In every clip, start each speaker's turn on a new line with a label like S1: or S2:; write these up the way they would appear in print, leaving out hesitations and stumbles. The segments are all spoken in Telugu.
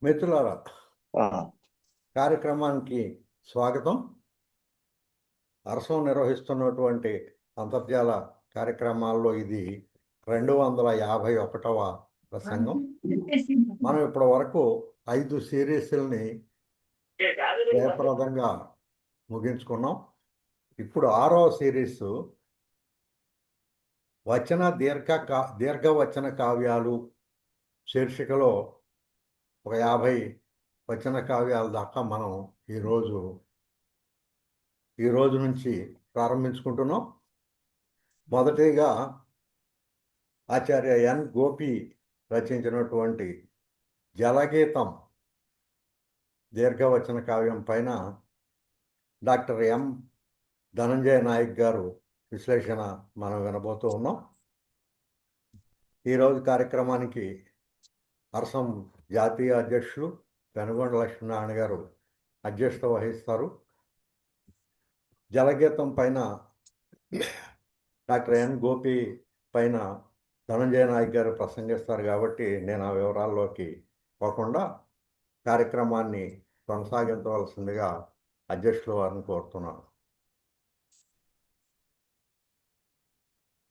S1: మిత్రులారా,
S2: ఆ,
S1: కార్యక్రమానికి స్వాగతం. అరసం నిర్వహిస్తున్నటువంటి అంతర్జాల కార్యక్రమాల్లో ఇది 251వ ప్రసంగం. మనం ఇప్పటి వరకు 5 సిరీస్ని జయప్రదంగా ముగించుకున్నాం. ఇప్పుడు 6వ సిరీస్ దీర్ఘవచన కావ్యాలు శీర్షికలో ఒక 50 వచన కావ్యాల దాకా మనం ఈ రోజు నుంచి ప్రారంభించుకుంటున్నాం. మొదటిగా ఆచార్య ఎన్ గోపి రచించినటువంటి జలగీతం దీర్ఘవచన కావ్యం పైన డాక్టర్ ఎం ధనంజయ నాయక్ గారు విశ్లేషణ మనం వినబోతూ ఉన్నాం. ఈరోజు కార్యక్రమానికి అరసం జాతీయ అధ్యక్షులు పెనుగొండ లక్ష్మీనారాయణ గారు అధ్యక్షత వహిస్తారు. జలగీతం పైన డాక్టర్ ఎన్ గోపి పైన ధనంజయ నాయక్ గారు ప్రసంగిస్తారు కాబట్టి నేను ఆ వివరాల్లోకి పోకుండా కార్యక్రమాన్ని కొనసాగించవలసిందిగా అధ్యక్షుల వారిని కోరుతున్నాను.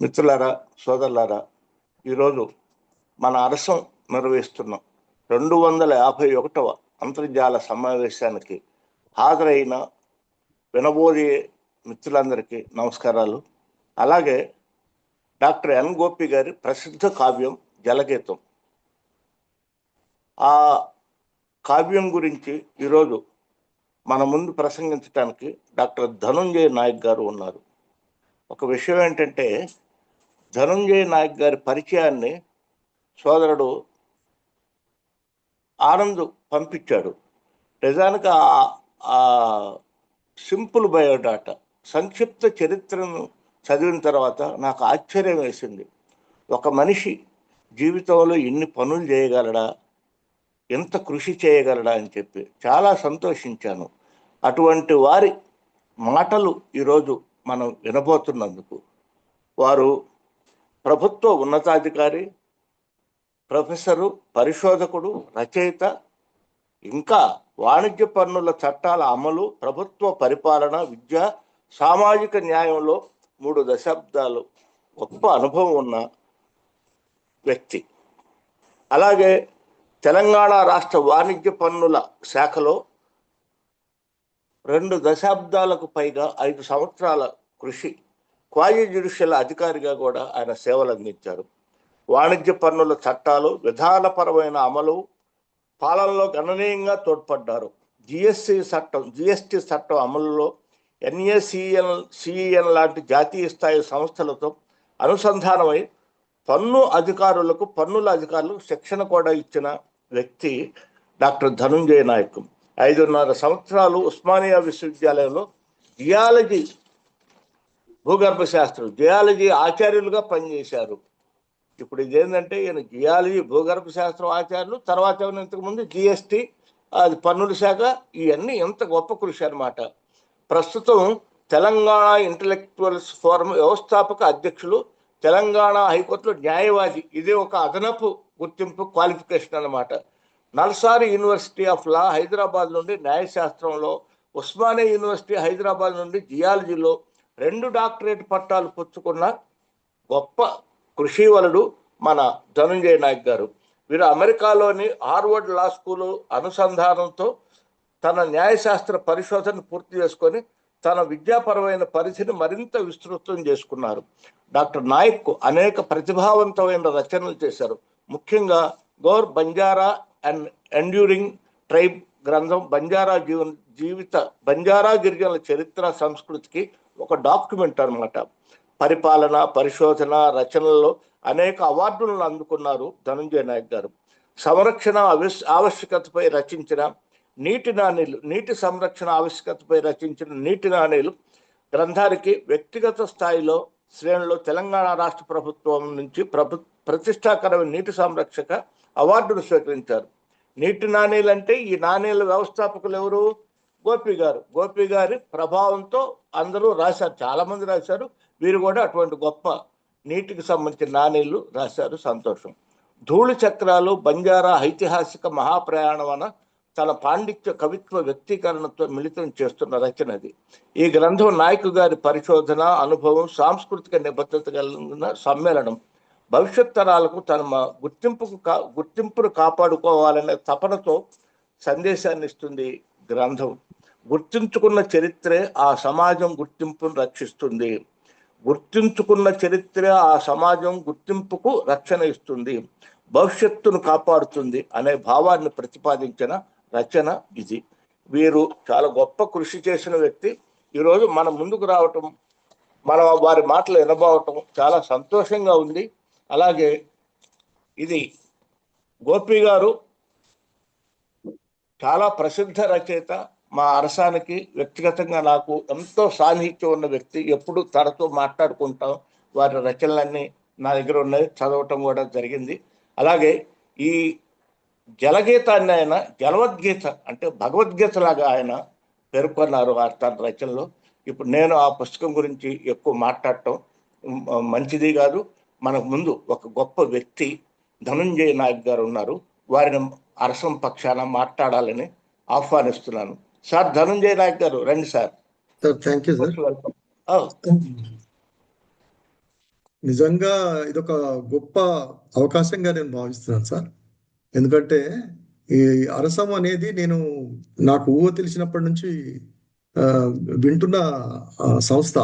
S2: మిత్రులారా, సోదరులారా, ఈరోజు మన అరసం నిర్వహిస్తున్నాం 251వ అంతర్జాల సమావేశానికి హాజరైన వినబోయే మిత్రులందరికీ నమస్కారాలు. అలాగే డాక్టర్ ఎన్ గోపి గారి ప్రసిద్ధ కావ్యం జలగీతం, ఆ కావ్యం గురించి ఈరోజు మన ముందు ప్రసంగించడానికి డాక్టర్ ధనంజయ నాయక్ గారు ఉన్నారు. ఒక విషయం ఏంటంటే, ధనంజయ నాయక్ గారి పరిచయాన్ని సోదరుడు ఆనంద్ పంపించాడు. నిజానికి ఆ సింపుల్ బయోడాటా, సంక్షిప్త చరిత్రను చదివిన తర్వాత నాకు ఆశ్చర్యం వేసింది. ఒక మనిషి జీవితంలో ఎన్ని పనులు చేయగలడా, ఎంత కృషి చేయగలడా అని చెప్పి చాలా సంతోషించాను. అటువంటి వారి మాటలు ఈరోజు మనం వినబోతున్నందుకు, వారు ప్రభుత్వ ఉన్నతాధికారి, ప్రొఫెసరు, పరిశోధకుడు, రచయిత, ఇంకా వాణిజ్య పన్నుల చట్టాల అమలు, ప్రభుత్వ పరిపాలన, విద్య, సామాజిక న్యాయంలో 3 దశాబ్దాలు గొప్ప అనుభవం ఉన్న వ్యక్తి. అలాగే తెలంగాణ రాష్ట్ర వాణిజ్య పన్నుల శాఖలో 2 దశాబ్దాలకు పైగా 5 సంవత్సరాల కృషి, క్వాజీ జ్యుడిషియల్ అధికారిగా కూడా ఆయన సేవలు అందించారు. వాణిజ్య పన్నుల చట్టాలు, విధానపరమైన అమలు, పాలనలో గణనీయంగా తోడ్పడ్డారు. జిఎస్టి చట్టం అమలులో సిఈఎన్ లాంటి జాతీయ స్థాయి సంస్థలతో అనుసంధానమై పన్నుల అధికారులకు శిక్షణ కూడా ఇచ్చిన వ్యక్తి డాక్టర్ ధనంజయ నాయక్. 5.5 సంవత్సరాలు ఉస్మానియా విశ్వవిద్యాలయంలో భూగర్భ శాస్త్రం జియాలజీ ఆచార్యులుగా పనిచేశారు. ఇప్పుడు ఇదేంటంటే, ఈయన జియాలజీ భూగర్భ శాస్త్రం ఆచార్యులు, తర్వాత ఏమైనా ఇంతకుముందు జిఎస్టి, అది పన్నుల శాఖ, ఇవన్నీ ఎంత గొప్ప కృషి అన్నమాట. ప్రస్తుతం తెలంగాణ ఇంటలెక్చువల్స్ ఫోరం వ్యవస్థాపక అధ్యక్షులు, తెలంగాణ హైకోర్టులో న్యాయవాది. ఇదే ఒక అదనపు గుర్తింపు, క్వాలిఫికేషన్ అన్నమాట. నల్సారి యూనివర్సిటీ ఆఫ్ లా హైదరాబాద్ నుండి న్యాయశాస్త్రంలో, ఉస్మానియా యూనివర్సిటీ హైదరాబాద్ నుండి జియాలజీలో 2 డాక్టరేట్ పట్టాలు పుచ్చుకున్న గొప్ప కృషివలుడు మన ధనంజయ నాయక్ గారు. వీరు అమెరికాలోని హార్వర్డ్ లా స్కూలు అనుసంధానంతో తన న్యాయశాస్త్ర పరిశోధన పూర్తి చేసుకొని తన విద్యాపరమైన పరిధిని మరింత విస్తృతం చేసుకున్నారు. డాక్టర్ నాయక్ అనేక ప్రతిభావంతమైన రచనలు చేశారు. ముఖ్యంగా Gor Banjara and enduring tribe గ్రంథం బంజారా గిరిజనుల చరిత్ర సంస్కృతికి ఒక డాక్యుమెంట్ అన్నమాట. పరిపాలన, పరిశోధన, రచనల్లో అనేక అవార్డులను అందుకున్నారు ధనంజయ నాయక్ గారు. సంరక్షణ ఆవశ్యకతపై రచించిన నీటి సంరక్షణ ఆవశ్యకతపై రచించిన నీటి నాణేలు గ్రంథానికి వ్యక్తిగత స్థాయిలో శ్రేణిలో తెలంగాణ రాష్ట్ర ప్రభుత్వం నుంచి ప్రతిష్టాకరమైన నీటి సంరక్షక అవార్డును స్వీకరించారు. నీటి నాణేలు అంటే, ఈ నాణేల వ్యవస్థాపకులు ఎవరు? గోపి గారి ప్రభావంతో అందరూ రాశారు, చాలా మంది రాశారు. వీరు కూడా అటువంటి గొప్ప నీటికి సంబంధించిన నాణేలు రాశారు. సంతోషం. ధూళి చక్రాలు బంజారా ఐతిహాసిక మహాప్రయాణం తన పాండిత్య కవిత్వ వ్యక్తీకరణతో మిళితం చేస్తున్న రచన అది. ఈ గ్రంథం నాయకు గారి పరిశోధన, అనుభవం, సాంస్కృతిక నిబద్ధత కలిగిన సమ్మేళనం. భవిష్యత్ తరాలకు తన గుర్తింపును కాపాడుకోవాలనే తపనతో సందేశాన్ని ఇస్తుంది గ్రంథం. గుర్తించుకున్న చరిత్రే ఆ సమాజం గుర్తింపును రక్షిస్తుంది. గుర్తించుకున్న చరిత్ర ఆ సమాజం గుర్తింపుకు రక్షణ ఇస్తుంది, భవిష్యత్తును కాపాడుతుంది అనే భావాన్ని ప్రతిపాదించిన రచన ఇది. వీరు చాలా గొప్ప కృషి చేసిన వ్యక్తి. ఈరోజు మన ముందుకు రావటం, మనం వారి మాటలు వినబోవటం చాలా సంతోషంగా ఉంది. అలాగే ఇది గోపి గారు చాలా ప్రసిద్ధ రచయిత. మా అరసానికి వ్యక్తిగతంగా నాకు ఎంతో సాన్నిహిత్యం ఉన్న వ్యక్తి. ఎప్పుడు తనతో మాట్లాడుకుంటాం. వారి రచనలన్నీ నా దగ్గర ఉన్నాయి, చదవటం కూడా జరిగింది. అలాగే ఈ జలగీతాన్ని ఆయన జలవద్గీత అంటే భగవద్గీత లాగా ఆయన పేర్కొన్నారు తన రచనలో. ఇప్పుడు నేను ఆ పుస్తకం గురించి ఎక్కువ మాట్లాడటం మంచిది కాదు. మనకు ముందు ఒక గొప్ప వ్యక్తి ధనంజయ నాయక్ గారు ఉన్నారు. వారిని అరసం పక్షాన మాట్లాడాలని ఆహ్వానిస్తున్నాను. సార్ ధనంజయ నాయక్ గారు రండి సార్.
S3: Thank you sir. నిజంగా ఇదొక గొప్ప అవకాశంగా నేను భావిస్తున్నాను సార్. ఎందుకంటే ఈ అరసం అనేది నేను నాకు ఊహ తెలిసినప్పటి నుంచి వింటున్న సంస్థ.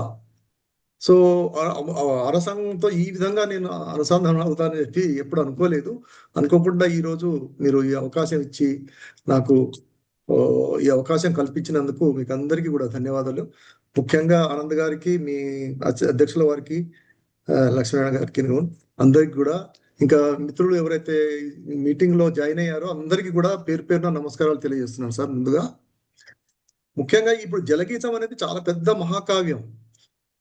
S3: సో అరసంతో ఈ విధంగా నేను అనుసంధానం అవుతానని చెప్పి ఎప్పుడు అనుకోలేదు. అనుకోకుండా ఈరోజు మీరు ఈ అవకాశం ఇచ్చి నాకు ఈ అవకాశం కల్పించినందుకు మీకు అందరికీ కూడా ధన్యవాదాలు. ముఖ్యంగా ఆనంద్ గారికి, మీ అధ్యక్షుల వారికి, లక్ష్మీనారాయణ గారికి, అందరికి కూడా, ఇంకా మిత్రులు ఎవరైతే మీటింగ్ లో జాయిన్ అయ్యారో అందరికీ కూడా పేరు పేరున నమస్కారాలు తెలియజేస్తున్నాను సార్. ముందుగా ముఖ్యంగా ఇప్పుడు జలగీతం అనేది చాలా పెద్ద మహాకావ్యం.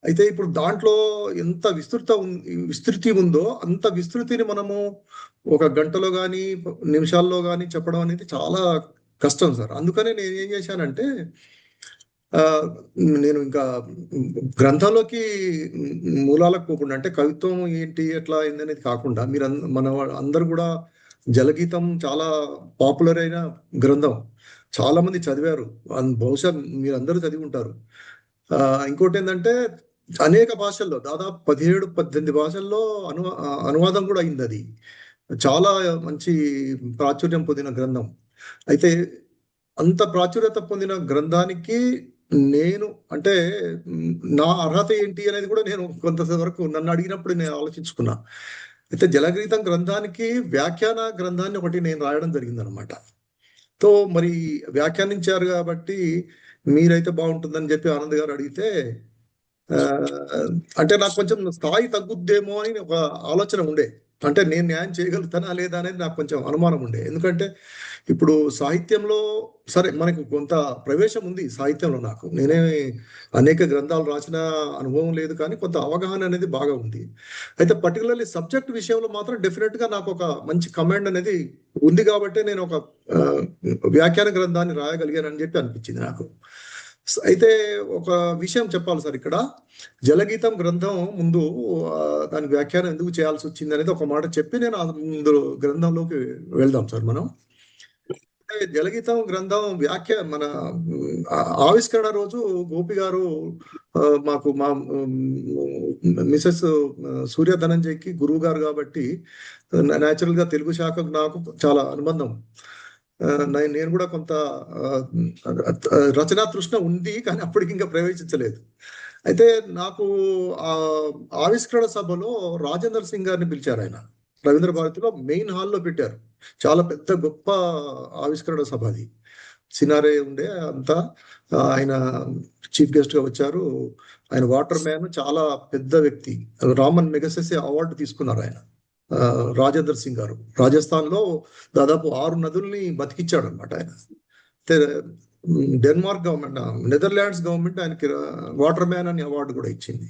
S3: అయితే ఇప్పుడు దాంట్లో ఎంత విస్తృతి ఉందో అంత విస్తృతిని మనము ఒక గంటలో కానీ నిమిషాల్లో కానీ చెప్పడం అనేది చాలా కష్టం సార్. అందుకనే నేను ఏం చేశానంటే నేను ఇంకా గ్రంథంలోకి మూలాలకు పోకుండా, అంటే కవిత్వం ఏంటి ఎట్లా అయింది అనేది కాకుండా, మన అందరు కూడా జలగీతం చాలా పాపులర్ అయిన గ్రంథం, చాలా మంది చదివారు, బహుశా మీరందరూ చదివి ఉంటారు. ఇంకోటి ఏంటంటే అనేక భాషల్లో, దాదాపు 17-18 భాషల్లో అనువాదం కూడా అయింది. అది చాలా మంచి ప్రాచుర్యం పొందిన గ్రంథం. అయితే అంత ప్రాచుర్యత పొందిన గ్రంథానికి నేను అంటే నా అర్హత ఏంటి అనేది కూడా నేను కొంతవరకు నన్ను అడిగినప్పుడు నేను ఆలోచించుకున్నా. అయితే జలగీతం గ్రంథానికి వ్యాఖ్యాన గ్రంథాన్ని ఒకటి నేను రాయడం జరిగింది అనమాట. తో మరి వ్యాఖ్యానించారు కాబట్టి మీరైతే బాగుంటుందని చెప్పి ఆనంద్ గారు అడిగితే, అంటే నాకు కొంచెం స్థాయి తగ్గుద్దేమో అని ఒక ఆలోచన ఉండే. అంటే నేను న్యాయం చేయగలుగుతానా లేదా అనేది నాకు కొంచెం అనుమానం ఉండే. ఎందుకంటే ఇప్పుడు సాహిత్యంలో సరే మనకు కొంత ప్రవేశం ఉంది సాహిత్యంలో. నేనే అనేక గ్రంథాలు రాసిన అనుభవం లేదు, కానీ కొంత అవగాహన అనేది బాగా ఉంది. అయితే పర్టికులర్లీ సబ్జెక్ట్ విషయంలో మాత్రం డెఫినెట్ గా నాకు ఒక మంచి కమాండ్ అనేది ఉంది. కాబట్టి నేను ఒక వ్యాఖ్యాన గ్రంథాన్ని రాయగలిగానని చెప్పి అనిపించింది నాకు. అయితే ఒక విషయం చెప్పాలి సార్. ఇక్కడ జలగీతం గ్రంథం ముందు దాని వ్యాఖ్యానం ఎందుకు చేయాల్సి వచ్చింది అనేది ఒక మాట చెప్పి నేను ముందు గ్రంథంలోకి వెళ్దాం సార్. మనం జలగీతం గ్రంథం మన ఆవిష్కరణ రోజు గోపి గారు మాకు మా మిసెస్ సూర్య ధనంజయ్కి గురువు గారు కాబట్టి న్యాచురల్ గా తెలుగు శాఖకు నాకు చాలా అనుబంధం. నేను కూడా కొంత రచనా తృష్ణ ఉంది, కానీ అప్పటికి ఇంకా ప్రవేశించలేదు. అయితే నాకు ఆ ఆవిష్కరణ సభలో రాజేందర్ సింగ్ గారిని పిలిచారు. ఆయన రవీంద్ర భారతిలో మెయిన్ హాల్లో పెట్టారు. చాలా పెద్ద గొప్ప ఆవిష్కరణ సభ అది. సినారే ఉండే అంతా. ఆయన చీఫ్ గెస్ట్ గా వచ్చారు. ఆయన వాటర్ మ్యాన్, చాలా పెద్ద వ్యక్తి. రామన్ మెగసెసే అవార్డు తీసుకున్నారు ఆయన. రాజేందర్ సింగ్ గారు రాజస్థాన్ లో దాదాపు 6 నదుల్ని బతికిచ్చాడు అనమాట ఆయన. డెన్మార్క్ గవర్నమెంట్, నెదర్లాండ్స్ గవర్నమెంట్ ఆయనకి వాటర్ మ్యాన్ అని అవార్డు కూడా ఇచ్చింది.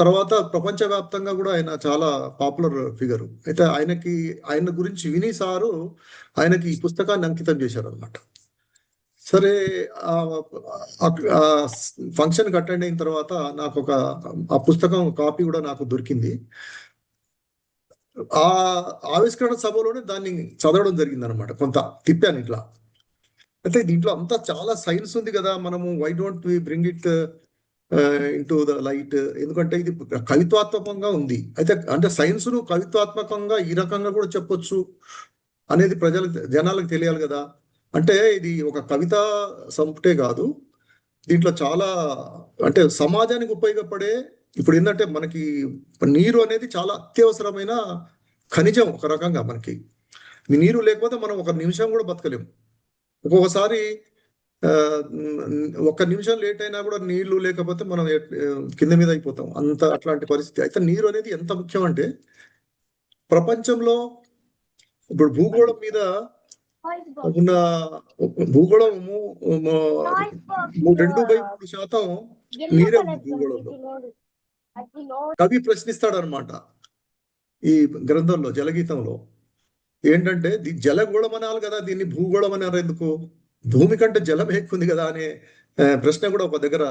S3: తర్వాత ప్రపంచవ్యాప్తంగా కూడా ఆయన చాలా పాపులర్ ఫిగర్. అయితే ఆయన గురించి విని సారు ఆయనకి ఈ పుస్తకాన్ని అంకితం చేశారు అనమాట. సరే, ఫంక్షన్ అటెండ్ అయిన తర్వాత నాకు ఆ పుస్తకం కాపీ కూడా నాకు దొరికింది. ఆ ఆవిష్కరణ సభలోనే దాన్ని చదవడం జరిగింది అనమాట. కొంత తిప్పాను ఇట్లా. అయితే దీంట్లో అంతా చాలా సైన్స్ ఉంది కదా, మనము why don't we bring it into the light, ఎందుకంటే ఇది కవిత్వాత్మకంగా ఉంది. అయితే అంటే సైన్స్ ను కవిత్వాత్మకంగా ఈ రకంగా కూడా చెప్పొచ్చు అనేది జనాలకు తెలియాలి కదా. అంటే ఇది ఒక కవిత సంపుటే కాదు, దీంట్లో చాలా అంటే సమాజానికి ఉపయోగపడే, ఇప్పుడు ఏంటంటే మనకి నీరు అనేది చాలా అత్యవసరమైన ఖనిజం ఒక రకంగా మనకి. ఈ నీరు లేకపోతే మనం ఒక నిమిషం కూడా బతకలేము. ఒక్కొక్కసారి ఒక్క నిమిషం లేట్ అయినా కూడా నీళ్లు లేకపోతే మనం కింద మీద అయిపోతాం, అంత అట్లాంటి పరిస్థితి. అయితే నీరు అనేది ఎంత ముఖ్యం అంటే ప్రపంచంలో ఇప్పుడు భూగోళం మీద ఉన్న భూగోళము 2/3% నీరే ఉంది భూగోళంలో. కవి ప్రశ్నిస్తాడు అనమాట ఈ గ్రంథంలో, జలగీతంలో. ఏంటంటే జలగోళం అనాలి కదా, దీన్ని భూగోళం అన్నారు ఎందుకు, భూమి కంటే జలం ఎక్కుంది కదా అనే ప్రశ్న కూడా ఒక దగ్గర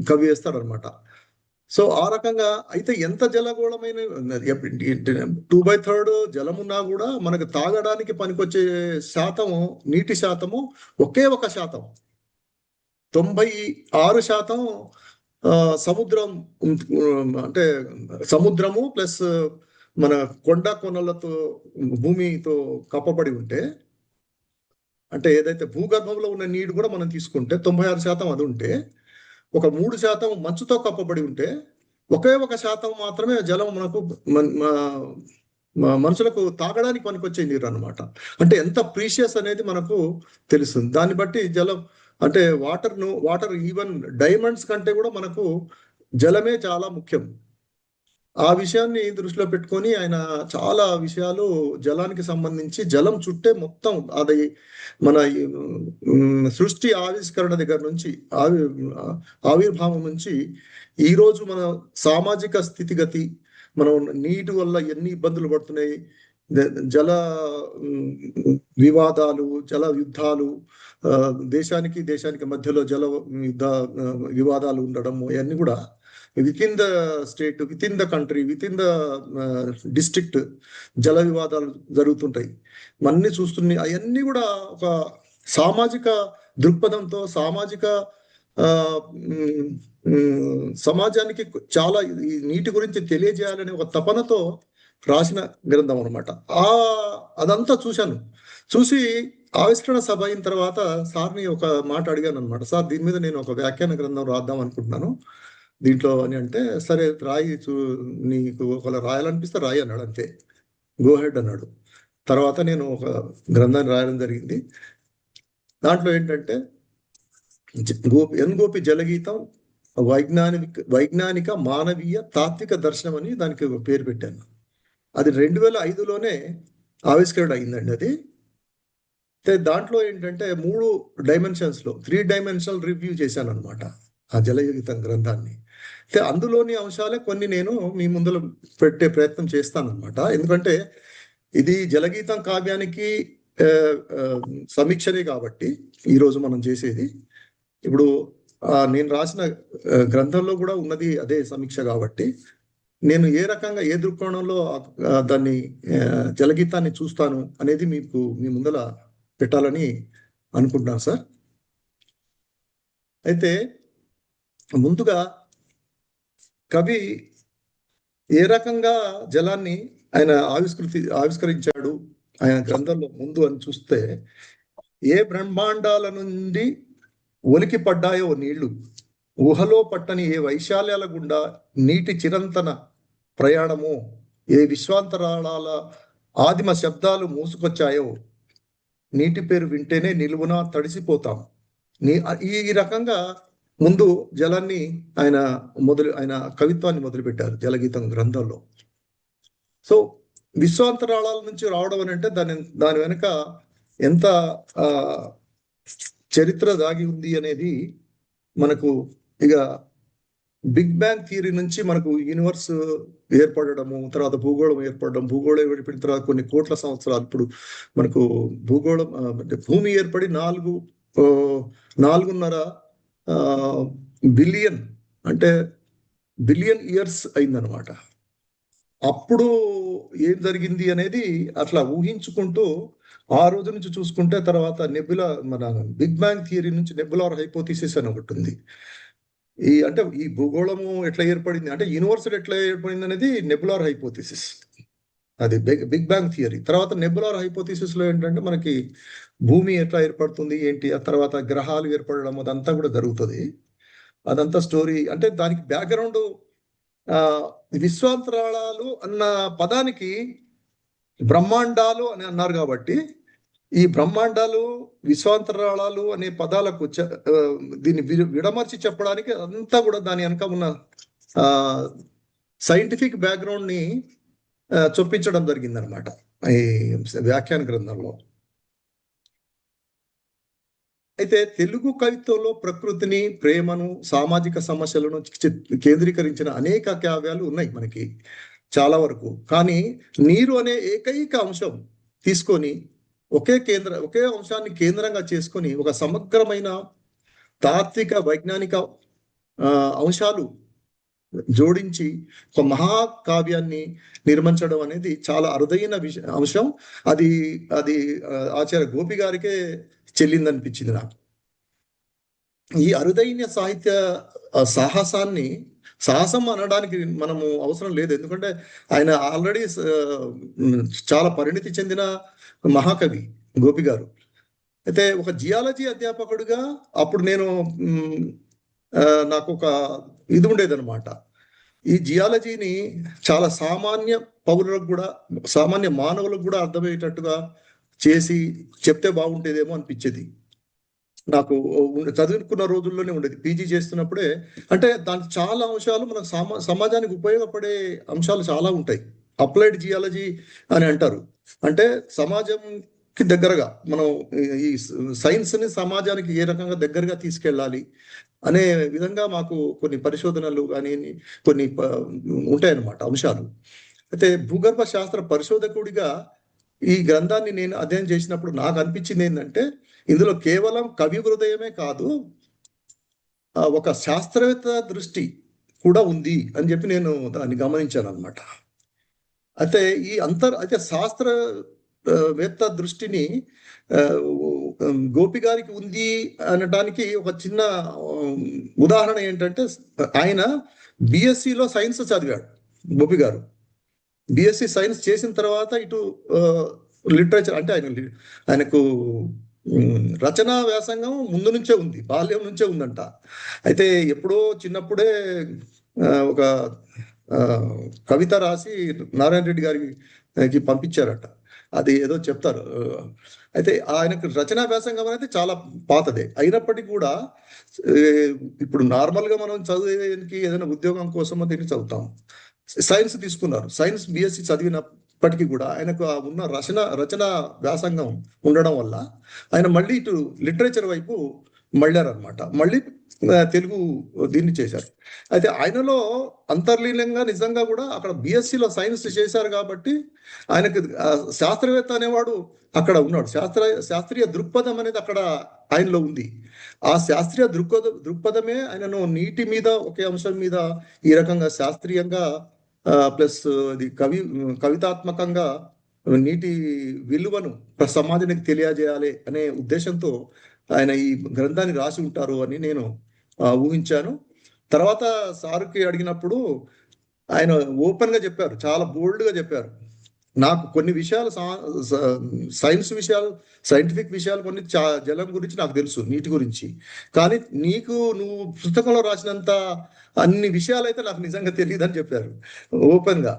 S3: కవి వేస్తాడనమాట. సో ఆ రకంగా అయితే ఎంత జలగోళమైన 2/3 జలమున్నా కూడా మనకు తాగడానికి పనికొచ్చే శాతము, నీటి శాతము ఒకే 1%. 96% సముద్రం, అంటే సముద్రము ప్లస్ మన కొండ కొనలతో భూమితో కప్పబడి ఉంటే, అంటే ఏదైతే భూగర్భంలో ఉన్న నీరు కూడా మనం తీసుకుంటే 96% అది ఉంటే, ఒక 3% మంచుతో కప్పబడి ఉంటే, ఒకే 1% మాత్రమే జలం మనకు మనుషులకు తాగడానికి పనికొచ్చే నీరు అనమాట. అంటే ఎంత ప్రీషియస్ అనేది మనకు తెలుస్తుంది. దాన్ని బట్టి జలం అంటే వాటర్ ఈవెన్ డైమండ్స్ కంటే కూడా మనకు జలమే చాలా ముఖ్యం. ఆ విషయాన్ని దృష్టిలో పెట్టుకొని ఆయన చాలా విషయాలు జలానికి సంబంధించి, జలం చుట్టే మొత్తం అది మన సృష్టి ఆవిష్కరణ దగ్గర నుంచి ఆవిర్భావం నుంచి ఈ రోజు మన సామాజిక స్థితిగతి, మనం నీటి వల్ల ఎన్ని ఇబ్బందులు పడుతున్నాయి, జల వివాదాలు, జల యుద్ధాలు, దేశానికి మధ్యలో జల యుద్ధ వివాదాలు ఉండడము, ఇవన్నీ కూడా with in the state, with in the country, with in the district జల వివాదాలు జరుగుతుంటాయి. అన్ని చూస్తున్నాయి. అవన్నీ కూడా ఒక సామాజిక దృక్పథంతో, సమాజానికి చాలా ఈ నీటి గురించి తెలియజేయాలనే ఒక తపనతో రాసిన గ్రంథం అనమాట. అదంతా చూసి ఆవిష్కరణ సభ అయిన తర్వాత సార్ని ఒక మాట అడిగాను అనమాట. సార్, దీని మీద నేను ఒక వ్యాఖ్యాన గ్రంథం రాద్దాం అనుకుంటున్నాను దీంట్లో అని అంటే, సరే రాయి, నీకు ఒకవేళ రాయాలనిపిస్తే రాయి అన్నాడు. అంతే, గో హెడ్ అన్నాడు. తర్వాత నేను ఒక గ్రంథాన్ని రాయడం జరిగింది. దాంట్లో ఏంటంటే గోపి జలగీతం వైజ్ఞానిక మానవీయ తాత్విక దర్శనం అని దానికి పేరు పెట్టాను. అది 2005లోనే ఆవిష్కరణ అయిందండి. అది దాంట్లో ఏంటంటే 3 డైమెన్షన్స్ లో 3 డైమెన్షనల్ రివ్యూ చేశాను అనమాట ఆ జలగీతం గ్రంథాన్ని. అందులోని అంశాలే కొన్ని నేను మీ ముందులో పెట్టే ప్రయత్నం చేస్తానన్నమాట. ఎందుకంటే ఇది జలగీతం కావ్యానికి సమీక్షనే కాబట్టి ఈరోజు మనం చేసేది. ఇప్పుడు నేను రాసిన గ్రంథంలో కూడా ఉన్నది అదే సమీక్ష కాబట్టి, నేను ఏ రకంగా ఏ దృక్కోణంలో దాన్ని జలగీతాన్ని చూస్తాను అనేది మీకు మీ ముందర పెట్టాలని అనుకుంటున్నాను సార్. అయితే ముందుగా కవి ఏ రకంగా జలాన్ని ఆయన ఆవిష్కరించాడు ఆయన గ్రంథంలో ముందు అని చూస్తే, ఏ బ్రహ్మాండాల నుండి ఒలికి పడ్డాయో నీళ్లు, ఊహలో పట్టని ఏ వైశాల్యాల గుండా నీటి చిరంతన ప్రయాణము, ఏ విశ్వాంతరాళాల ఆదిమ శబ్దాలు మూసుకొచ్చాయో, నీటి పేరు వింటేనే నిలువునా తడిసిపోతాం. ఈ రకంగా ముందు జలాన్ని ఆయన కవిత్వాన్ని మొదలుపెట్టారు జలగీతం గ్రంథంలో. సో విశ్వాంతరాళాల నుంచి రావడం అని అంటే దాని వెనుక ఎంత చరిత్ర దాగి ఉంది అనేది మనకు, ఇక బిగ్ బ్యాంగ్ థియరీ నుంచి మనకు యూనివర్స్ ఏర్పడము, తర్వాత భూగోళం ఏర్పడడం, భూగోళం ఏర్పడిన తర్వాత కొన్ని కోట్ల సంవత్సరాలు, ఇప్పుడు మనకు భూగోళం భూమి ఏర్పడి 4.5 బిలియన్ అంటే బిలియన్ ఇయర్స్ అయిందనమాట. అప్పుడు ఏం జరిగింది అనేది అట్లా ఊహించుకుంటూ ఆ రోజు నుంచి చూసుకుంటే తర్వాత మన బిగ్ బ్యాంగ్ థియరీ నుంచి నెబులార్ హైపోథిసిస్ అని ఒకటి ఉంది. అంటే ఈ భూగోళము ఎట్లా ఏర్పడింది అంటే యూనివర్స్ ఎట్లా ఏర్పడింది అనేది నెబులార్ హైపోథిసిస్, అది బిగ్ బ్యాంగ్ థియరీ. తర్వాత నెబులార్ హైపోథిసిస్ లో ఏంటంటే మనకి భూమి ఎట్లా ఏర్పడుతుంది ఏంటి, ఆ తర్వాత గ్రహాలు ఏర్పడడం అదంతా కూడా జరుగుతుంది. అదంతా స్టోరీ. అంటే దానికి బ్యాక్గ్రౌండ్ విశ్వాంతరాళాలు అన్న పదానికి బ్రహ్మాండాలు అని అన్నారు కాబట్టి ఈ బ్రహ్మాండాలు విశ్వాంతరాళాలు అనే పదాలకు దీన్ని విడమర్చి చెప్పడానికి అంతా కూడా దాని వెనక ఉన్న సైంటిఫిక్ బ్యాక్గ్రౌండ్ ని చొప్పించడం జరిగిందనమాట ఈ వ్యాఖ్యాన గ్రంథంలో. అయితే తెలుగు కవిత్వంలో ప్రకృతిని, ప్రేమను, సామాజిక సమస్యలను కేంద్రీకరించిన అనేక కావ్యాలు ఉన్నాయి మనకి చాలా వరకు. కానీ నీరు అనే ఏకైక అంశం తీసుకొని ఒకే అంశాన్ని కేంద్రంగా చేసుకొని ఒక సమగ్రమైన తాత్విక వైజ్ఞానిక అంశాలు జోడించి ఒక మహాకావ్యాన్ని నిర్మించడం అనేది చాలా అరుదైన అంశం. అది ఆచార్య గోపి గారికే చెల్లిందనిపించింది నాకు. ఈ అరుదైన సాహిత్య సాహసం అనడానికి మనము అవసరం లేదు, ఎందుకంటే ఆయన ఆల్రెడీ చాలా పరిణితి చెందిన మహాకవి గోపి గారు. అయితే ఒక జియాలజీ అధ్యాపకుడిగా అప్పుడు నాకు ఒక ఇది ఉండేదన్నమాట. ఈ జియాలజీని చాలా సామాన్య పౌరులకు కూడా, సామాన్య మానవులకు కూడా అర్థమయ్యేటట్టుగా చేసి చెప్తే బాగుంటేదేమో అనిపించేది నాకు. చదువుకున్న రోజుల్లోనే ఉండేది, పీజీ చేస్తున్నప్పుడే. అంటే దానికి చాలా అంశాలు మనకు సమాజానికి ఉపయోగపడే అంశాలు చాలా ఉంటాయి. అప్లైడ్ జియాలజీ అని అంటారు. అంటే సమాజంకి దగ్గరగా మనం ఈ సైన్స్ని సమాజానికి ఏ రకంగా దగ్గరగా తీసుకెళ్ళాలి అనే విధంగా మాకు కొన్ని పరిశోధనలు కానీ కొన్ని ఉంటాయన్నమాట అంశాలు. అయితే భూగర్భ శాస్త్ర పరిశోధకుడిగా ఈ గ్రంథాన్ని నేను అధ్యయనం చేసినప్పుడు నాకు అనిపించింది ఏంటంటే ఇందులో కేవలం కవి హృదయమే కాదు, ఒక శాస్త్రవేత్త దృష్టి కూడా ఉంది అని చెప్పి నేను దాన్ని గమనించాను అనమాట. అయితే అయితే శాస్త్రవేత్త దృష్టిని గోపి గారికి ఉంది అనడానికి ఒక చిన్న ఉదాహరణ ఏంటంటే, ఆయన బిఎస్సిలో సైన్స్ చదివాడు. గోపి గారు బిఎస్సి సైన్స్ చేసిన తర్వాత ఇటు లిటరేచర్ అంటే ఆయనకు రచనా వ్యాసంగం ముందు నుంచే ఉంది, బాల్యం నుంచే ఉందంట. అయితే ఎప్పుడో చిన్నప్పుడే ఒక కవిత రాసి నారాయణ రెడ్డి గారికి పంపించారట, అది ఏదో చెప్తారు. అయితే ఆయనకు రచనా వ్యాసంగం అనేది చాలా పాతదే అయినప్పటికీ కూడా ఇప్పుడు నార్మల్గా మనం చదివేదానికి ఏదైనా ఉద్యోగం కోసమో దీన్ని చదువుతాం. సైన్స్ తీసుకున్నారు, సైన్స్ బిఎస్సి చదివినప్పటికీ కూడా ఆయనకు ఉన్న రచన వ్యాసంగం ఉండడం వల్ల ఆయన మళ్ళీ ఇటు లిటరేచర్ వైపు మళ్ళారనమాట. మళ్ళీ తెలుగు దీన్ని చేశారు. అయితే ఆయనలో అంతర్లీనంగా నిజంగా కూడా అక్కడ బిఎస్సిలో సైన్స్ చేశారు కాబట్టి ఆయనకు శాస్త్రవేత్త అనేవాడు అక్కడ ఉన్నాడు. శాస్త్రీయ దృక్పథం అనేది అక్కడ ఆయనలో ఉంది. ఆ శాస్త్రీయ దృక్పథమే ఆయనను నీటి మీద, ఒకే అంశం మీద ఈ రకంగా శాస్త్రీయంగా ప్లస్ అది కవితాత్మకంగా నీటి విలువను సమాజానికి తెలియజేయాలి అనే ఉద్దేశంతో ఆయన ఈ గ్రంథాన్ని రాసి ఉంటారు అని నేను ఊహించాను. తర్వాత సార్కి అడిగినప్పుడు ఆయన ఓపెన్ గా చెప్పారు, చాలా బోల్డ్ గా చెప్పారు. నాకు కొన్ని విషయాలు సైన్స్ విషయాలు, సైంటిఫిక్ విషయాలు కొన్ని జలం గురించి నాకు తెలుసు, నీటి గురించి, కానీ నువ్వు పుస్తకంలో రాసినంత అన్ని విషయాలు అయితే నాకు నిజంగా తెలియదు అని చెప్పారు ఓపెన్ గా.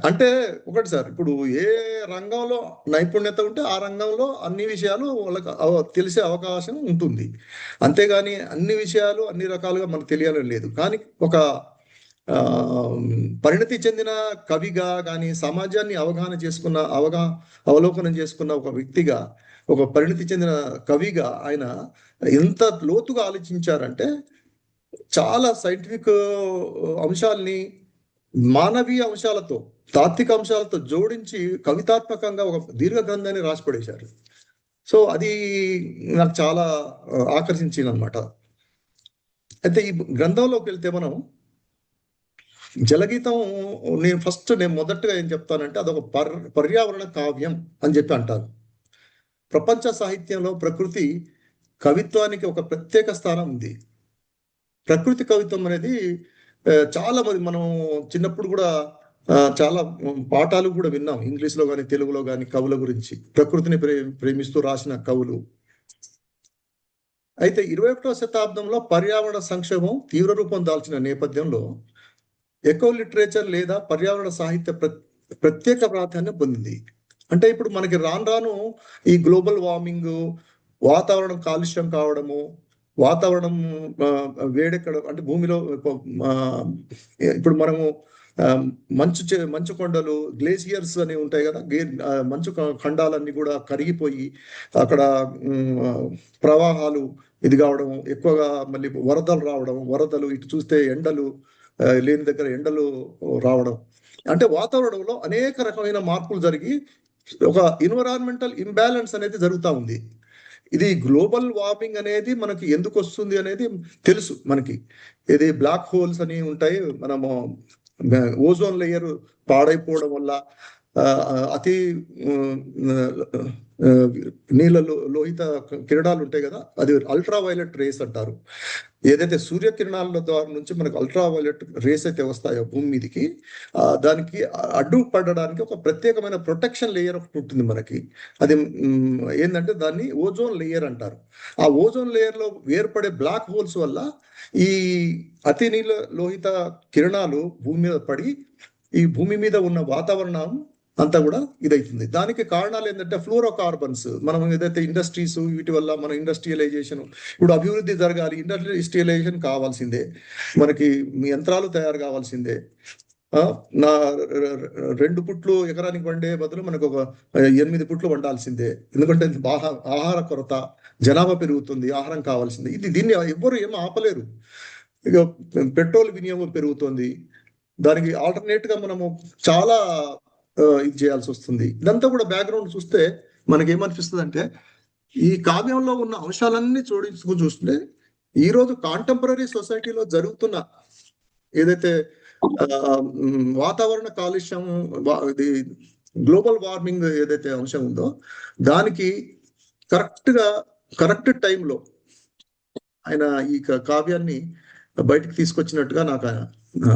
S3: అంటే ఒకటి సార్, ఇప్పుడు ఏ రంగంలో నైపుణ్యత ఉంటే ఆ రంగంలో అన్ని విషయాలు వాళ్ళకి తెలిసే అవకాశం ఉంటుంది, అంతేగాని అన్ని విషయాలు అన్ని రకాలుగా మనకు తెలియాలని లేదు. కానీ ఒక పరిణతి చెందిన కవిగా కానీ సమాజాన్ని అవలోకనం చేసుకున్న ఒక వ్యక్తిగా, ఒక పరిణతి చెందిన కవిగా ఆయన ఎంత లోతుగా ఆలోచించారంటే చాలా సైంటిఫిక్ అంశాల్ని మానవీయ అంశాలతో, తాత్విక అంశాలతో జోడించి కవితాత్మకంగా ఒక దీర్ఘ గ్రంథాన్ని రాసిపడేశారు. సో అది నాకు చాలా ఆకర్షించింది అనమాట. అయితే ఈ గ్రంథంలోకి వెళ్తే మనం జలగీతం నేను మొదటగా ఏం చెప్తానంటే అదొక పర్యావరణ కావ్యం అని చెప్పి అంటారు. ప్రపంచ సాహిత్యంలో ప్రకృతి కవిత్వానికి ఒక ప్రత్యేక స్థానం ఉంది. ప్రకృతి కవిత్వం అనేది చాలా మంది మనం చిన్నప్పుడు కూడా చాలా పాఠాలు కూడా విన్నాం, ఇంగ్లీష్లో కానీ తెలుగులో కానీ కవుల గురించి, ప్రకృతిని ప్రేమిస్తూ రాసిన కవులు. అయితే 21వ శతాబ్దంలో పర్యావరణ సంక్షోభం తీవ్ర రూపం దాల్చిన నేపథ్యంలో ఎకో లిటరేచర్ లేదా పర్యావరణ సాహిత్య ప్రత్యేక ప్రాధాన్యం పొందింది. అంటే ఇప్పుడు మనకి రాను ఈ గ్లోబల్ వార్మింగ్, వాతావరణం కాలుష్యం కావడము, వాతావరణం వేడెక్కడం, అంటే భూమిలో ఇప్పుడు మనము మంచు కొండలు, గ్లేసియర్స్ అని ఉంటాయి కదా, మంచు ఖండాలన్నీ కూడా కరిగిపోయి అక్కడ ప్రవాహాలు ఇది కావడం, ఎక్కువగా మళ్ళీ వరదలు ఇటు చూస్తే ఎండలు లేని దగ్గర ఎండలు రావడం, అంటే వాతావరణంలో అనేక రకమైన మార్పులు జరిగి ఒక ఎన్విరాన్మెంటల్ ఇంబ్యాలెన్స్ అనేది జరుగుతూ ఉంది. ఇది గ్లోబల్ వార్మింగ్ అనేది మనకి ఎందుకు వస్తుంది అనేది తెలుసు మనకి. ఇది బ్లాక్ హోల్స్ అని ఉంటాయి, మనము ఓజోన్ లేయర్ పాడైపోవడం వల్ల అతి నీళ్ళ లోహిత కిరణాలు ఉంటాయి కదా, అది అల్ట్రా వైలెట్ రేస్ అంటారు. ఏదైతే సూర్యకిరణాల ద్వారా నుంచి మనకు అల్ట్రా వైలెట్ రేస్ అయితే వస్తాయో భూమి మీదకి, దానికి అడ్డు పడడానికి ఒక ప్రత్యేకమైన ప్రొటెక్షన్ లేయర్ ఒకటి ఉంటుంది మనకి. అది ఏంటంటే దాన్ని ఓజోన్ లేయర్ అంటారు. ఆ ఓజోన్ లేయర్ లో ఏర్పడే బ్లాక్ హోల్స్ వల్ల ఈ అతి నీళ్ళ లోహిత కిరణాలు భూమి మీద పడి ఈ భూమి మీద ఉన్న వాతావరణం అంతా కూడా ఇదవుతుంది. దానికి కారణాలు ఏంటంటే ఫ్లోరోకార్బన్స్, మనం ఏదైతే ఇండస్ట్రీస్ వీటి వల్ల మన ఇండస్ట్రియలైజేషన్, ఇప్పుడు అభివృద్ధి జరగాలి, ఇండస్ట్రియలైజేషన్ కావాల్సిందే, మనకి యంత్రాలు తయారు కావాల్సిందే. నా 2 పుట్లు ఎకరానికి వండే బదులు మనకు ఒక 8 పుట్లు వండాల్సిందే, ఎందుకంటే ఆహార కొరత, జనాభా పెరుగుతుంది, ఆహారం కావాల్సిందే. దీన్ని ఎవ్వరు ఏం ఆపలేరు. ఇక పెట్రోల్ వినియోగం పెరుగుతుంది, దానికి ఆల్టర్నేట్ గా మనము చాలా ఇది చేయాల్సి వస్తుంది. ఇదంతా కూడా బ్యాక్గ్రౌండ్ చూస్తే మనకి ఏమనిపిస్తుంది అంటే, ఈ కావ్యంలో ఉన్న అంశాలన్నీ చూస్తుంటే ఈరోజు కాంటెంపరీ సొసైటీలో జరుగుతున్న ఏదైతే వాతావరణ కాలుష్యం, ఇది గ్లోబల్ వార్మింగ్ ఏదైతే అంశం ఉందో దానికి కరెక్ట్ టైంలో ఆయన ఈ కావ్యాన్ని బయటికి తీసుకొచ్చినట్టుగా నాకు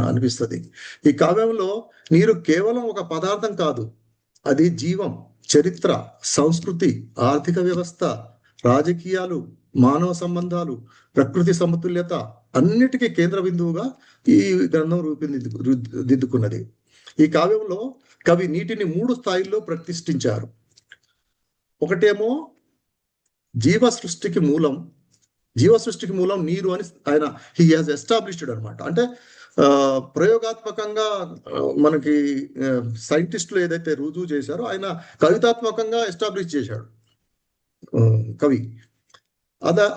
S3: అనిపిస్తుంది. ఈ కావ్యంలో నీరు కేవలం ఒక పదార్థం కాదు, అది జీవం, చరిత్ర, సంస్కృతి, ఆర్థిక వ్యవస్థ, రాజకీయాలు, మానవ సంబంధాలు, ప్రకృతి సమతుల్యత అన్నిటికీ కేంద్ర బిందువుగా ఈ గ్రంథం రూపుదిద్దుకున్నది. ఈ కావ్యంలో కవి నీటిని 3 స్థాయిల్లో ప్రతిష్ఠించారు. ఒకటేమో జీవ సృష్టికి మూలం నీరు అని ఆయన హీ హాజ్ ఎస్టాబ్లిష్డ్ అనమాట. అంటే ప్రయోగాత్మకంగా మనకి సైంటిస్టులు ఏదైతే రుజువు చేశారో ఆయన కవితాత్మకంగా ఎస్టాబ్లిష్ చేశాడు కవి.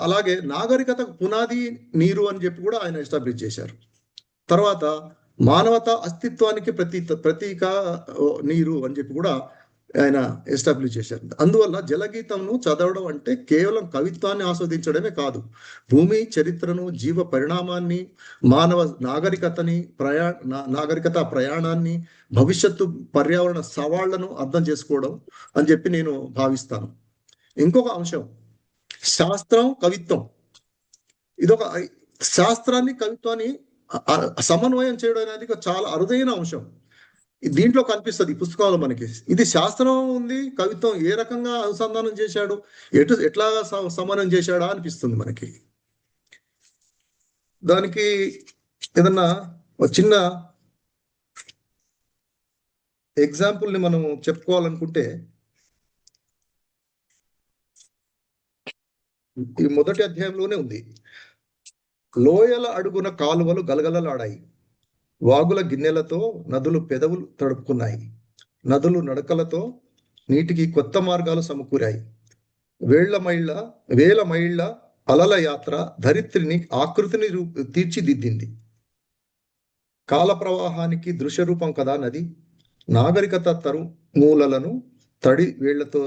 S3: అలాగే నాగరికత పునాది నీరు అని చెప్పి కూడా ఆయన ఎస్టాబ్లిష్ చేశారు. తర్వాత మానవత అస్తిత్వానికి ప్రతీక నీరు అని చెప్పి కూడా ఆయన ఎస్టాబ్లిష్ చేశారు. అందువల్ల జలగీతంను చదవడం అంటే కేవలం కవిత్వాన్ని ఆస్వాదించడమే కాదు, భూమి చరిత్రను, జీవ పరిణామాన్ని, మానవ నాగరికత ప్రయాణాన్ని, భవిష్యత్తు పర్యావరణ సవాళ్లను అర్థం చేసుకోవడం అని చెప్పి నేను భావిస్తాను. ఇంకొక అంశం శాస్త్రం, కవిత్వం. ఇదొక శాస్త్రాన్ని కవిత్వాన్ని సమన్వయం చేయడం అనేది చాలా అరుదైన అంశం. దీంట్లో కనిపిస్తుంది ఈ పుస్తకంలో మనకి. ఇది శాస్త్రం ఉంది, కవిత్వం ఏ రకంగా అనుసంధానం చేశాడు, ఎట్లా సమన్వయం చేశాడా అనిపిస్తుంది మనకి. దానికి ఏదన్నా ఒక చిన్న ఎగ్జాంపుల్ని మనం చెప్పుకోవాలనుకుంటే, ఈ మొదటి అధ్యాయంలోనే ఉంది. లోయల అడుగున కాలువలు గలగలలాడాయి, వాగుల గిన్నెలతో నదులు పెదవులు తడుపుకున్నాయి, నదులు నడకలతో నీటికి కొత్త మార్గాలు సమకూరాయి, వేల మైళ్ళ అలల యాత్ర ధరిత్రిని ఆకృతిని తీర్చిదిద్దింది. కాల ప్రవాహానికి దృశ్య రూపం కదా నది, నాగరికత తరుమూలలను తడి వేళ్లతో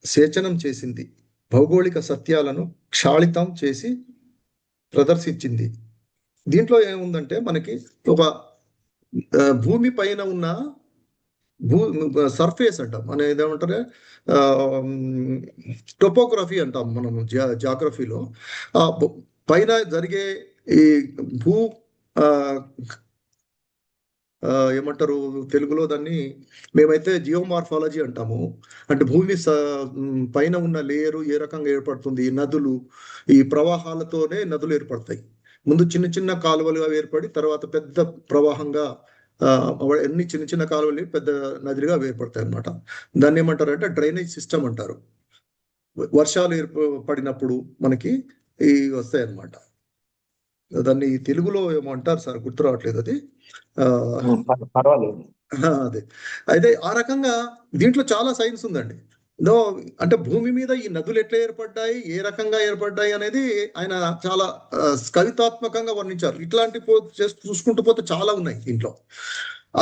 S3: సేచనం చేసింది, భౌగోళిక సత్యాలను క్షాళితం చేసి ప్రదర్శించింది. దీంట్లో ఏముందంటే మనకి ఒక భూమి పైన ఉన్న భూ సర్ఫేస్ అంటాం మన ఏదేమంటారు, టొపోగ్రఫీ అంటాం మనం జాగ్రఫీలో. పైన జరిగే ఈ భూ ఆ, ఏమంటారు తెలుగులో దాన్ని, మేమైతే జియోమార్ఫాలజీ అంటాము. అంటే భూమి పైన ఉన్న లేయరు ఏ రకంగా ఏర్పడుతుంది, నదులు, ఈ ప్రవాహాలతోనే నదులు ఏర్పడతాయి. ముందు చిన్న చిన్న కాలువలుగా ఏర్పడి తర్వాత పెద్ద ప్రవాహంగా ఎన్ని చిన్న చిన్న కాలువలు పెద్ద నదిగా ఏర్పడతాయి అన్నమాట. దాన్ని ఏమంటారు అంటే డ్రైనేజ్ సిస్టమ్ అంటారు. వర్షాలు పడినప్పుడు మనకి ఈ వస్తాయి అన్నమాట. దాన్ని తెలుగులో ఏమో అంటారు సార్, గుర్తు రావట్లేదు అది.
S2: పర్వాలేదు.
S3: అదే. అయితే ఆ రకంగా దీంట్లో చాలా సైన్స్ ఉందండి. అంటే భూమి మీద ఈ నదులు ఎట్లా ఏర్పడ్డాయి, ఏ రకంగా ఏర్పడ్డాయి అనేది ఆయన చాలా కవితాత్మకంగా వర్ణించారు. ఇట్లాంటి చూసుకుంటూ పోతే చాలా ఉన్నాయి దీంట్లో.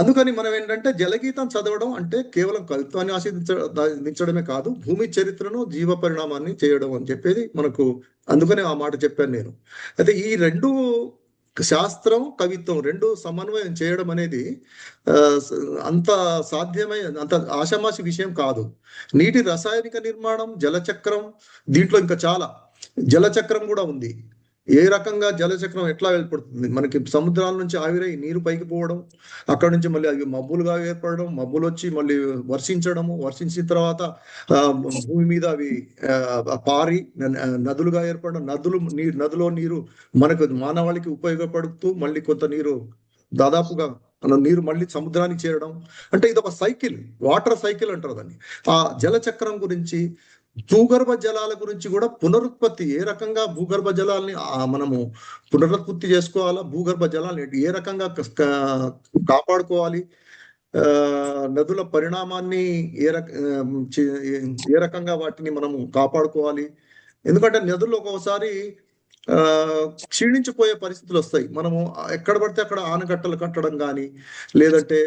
S3: అందుకని మనం ఏంటంటే జలగీతం చదవడం అంటే కేవలం కవిత్వాన్ని ఆస్వాదించడమే కాదు, భూమి చరిత్రను జీవ పరిణామాన్ని చేయడం అని చెప్పేది మనకు. అందుకనే ఆ మాట చెప్పాను నేను. అయితే ఈ రెండు, శాస్త్రం కవిత్వం రెండు సమన్వయం చేయడం అనేది అంత సాధ్యమైన అంత ఆషామాషి విషయం కాదు. నీటి రసాయనిక నిర్మాణం, జలచక్రం, దీంట్లో ఇంకా చాలా జలచక్రం కూడా ఉంది. ఏ రకంగా జలచక్రం ఎట్లా ఏర్పడుతుంది, మనకి సముద్రాల నుంచి ఆవిరై నీరు పైకి పోవడం, అక్కడ నుంచి మళ్ళీ అవి మబ్బులుగా ఏర్పడడం, మబ్బులు వచ్చి మళ్ళీ వర్షించడము, వర్షించిన తర్వాత భూమి మీద అవి పారి నదులుగా ఏర్పడడం, నదిలో నీరు మనకు మానవాళికి ఉపయోగపడుతూ మళ్ళీ కొంత నీరు దాదాపుగా నీరు మళ్ళీ సముద్రానికి చేరడం. అంటే ఇది ఒక సైకిల్, వాటర్ సైకిల్ అంటారు దాన్ని. ఆ జలచక్రం గురించి, భూగర్భ జలాల గురించి కూడా పునరుత్పత్తి, ఏ రకంగా భూగర్భ జలాల్ని మనము పునరుత్పత్తి చేసుకోవాలా, భూగర్భ జలాల్ని ఏ రకంగా కాపాడుకోవాలి, నదుల పరిణామాన్ని ఏ రకంగా వాటిని మనము కాపాడుకోవాలి. ఎందుకంటే నదులు ఒక్కోసారి క్షీణించిపోయే పరిస్థితులు వస్తాయి. మనము ఎక్కడ పడితే అక్కడ ఆనకట్టలు కట్టడం కానీ, లేదంటే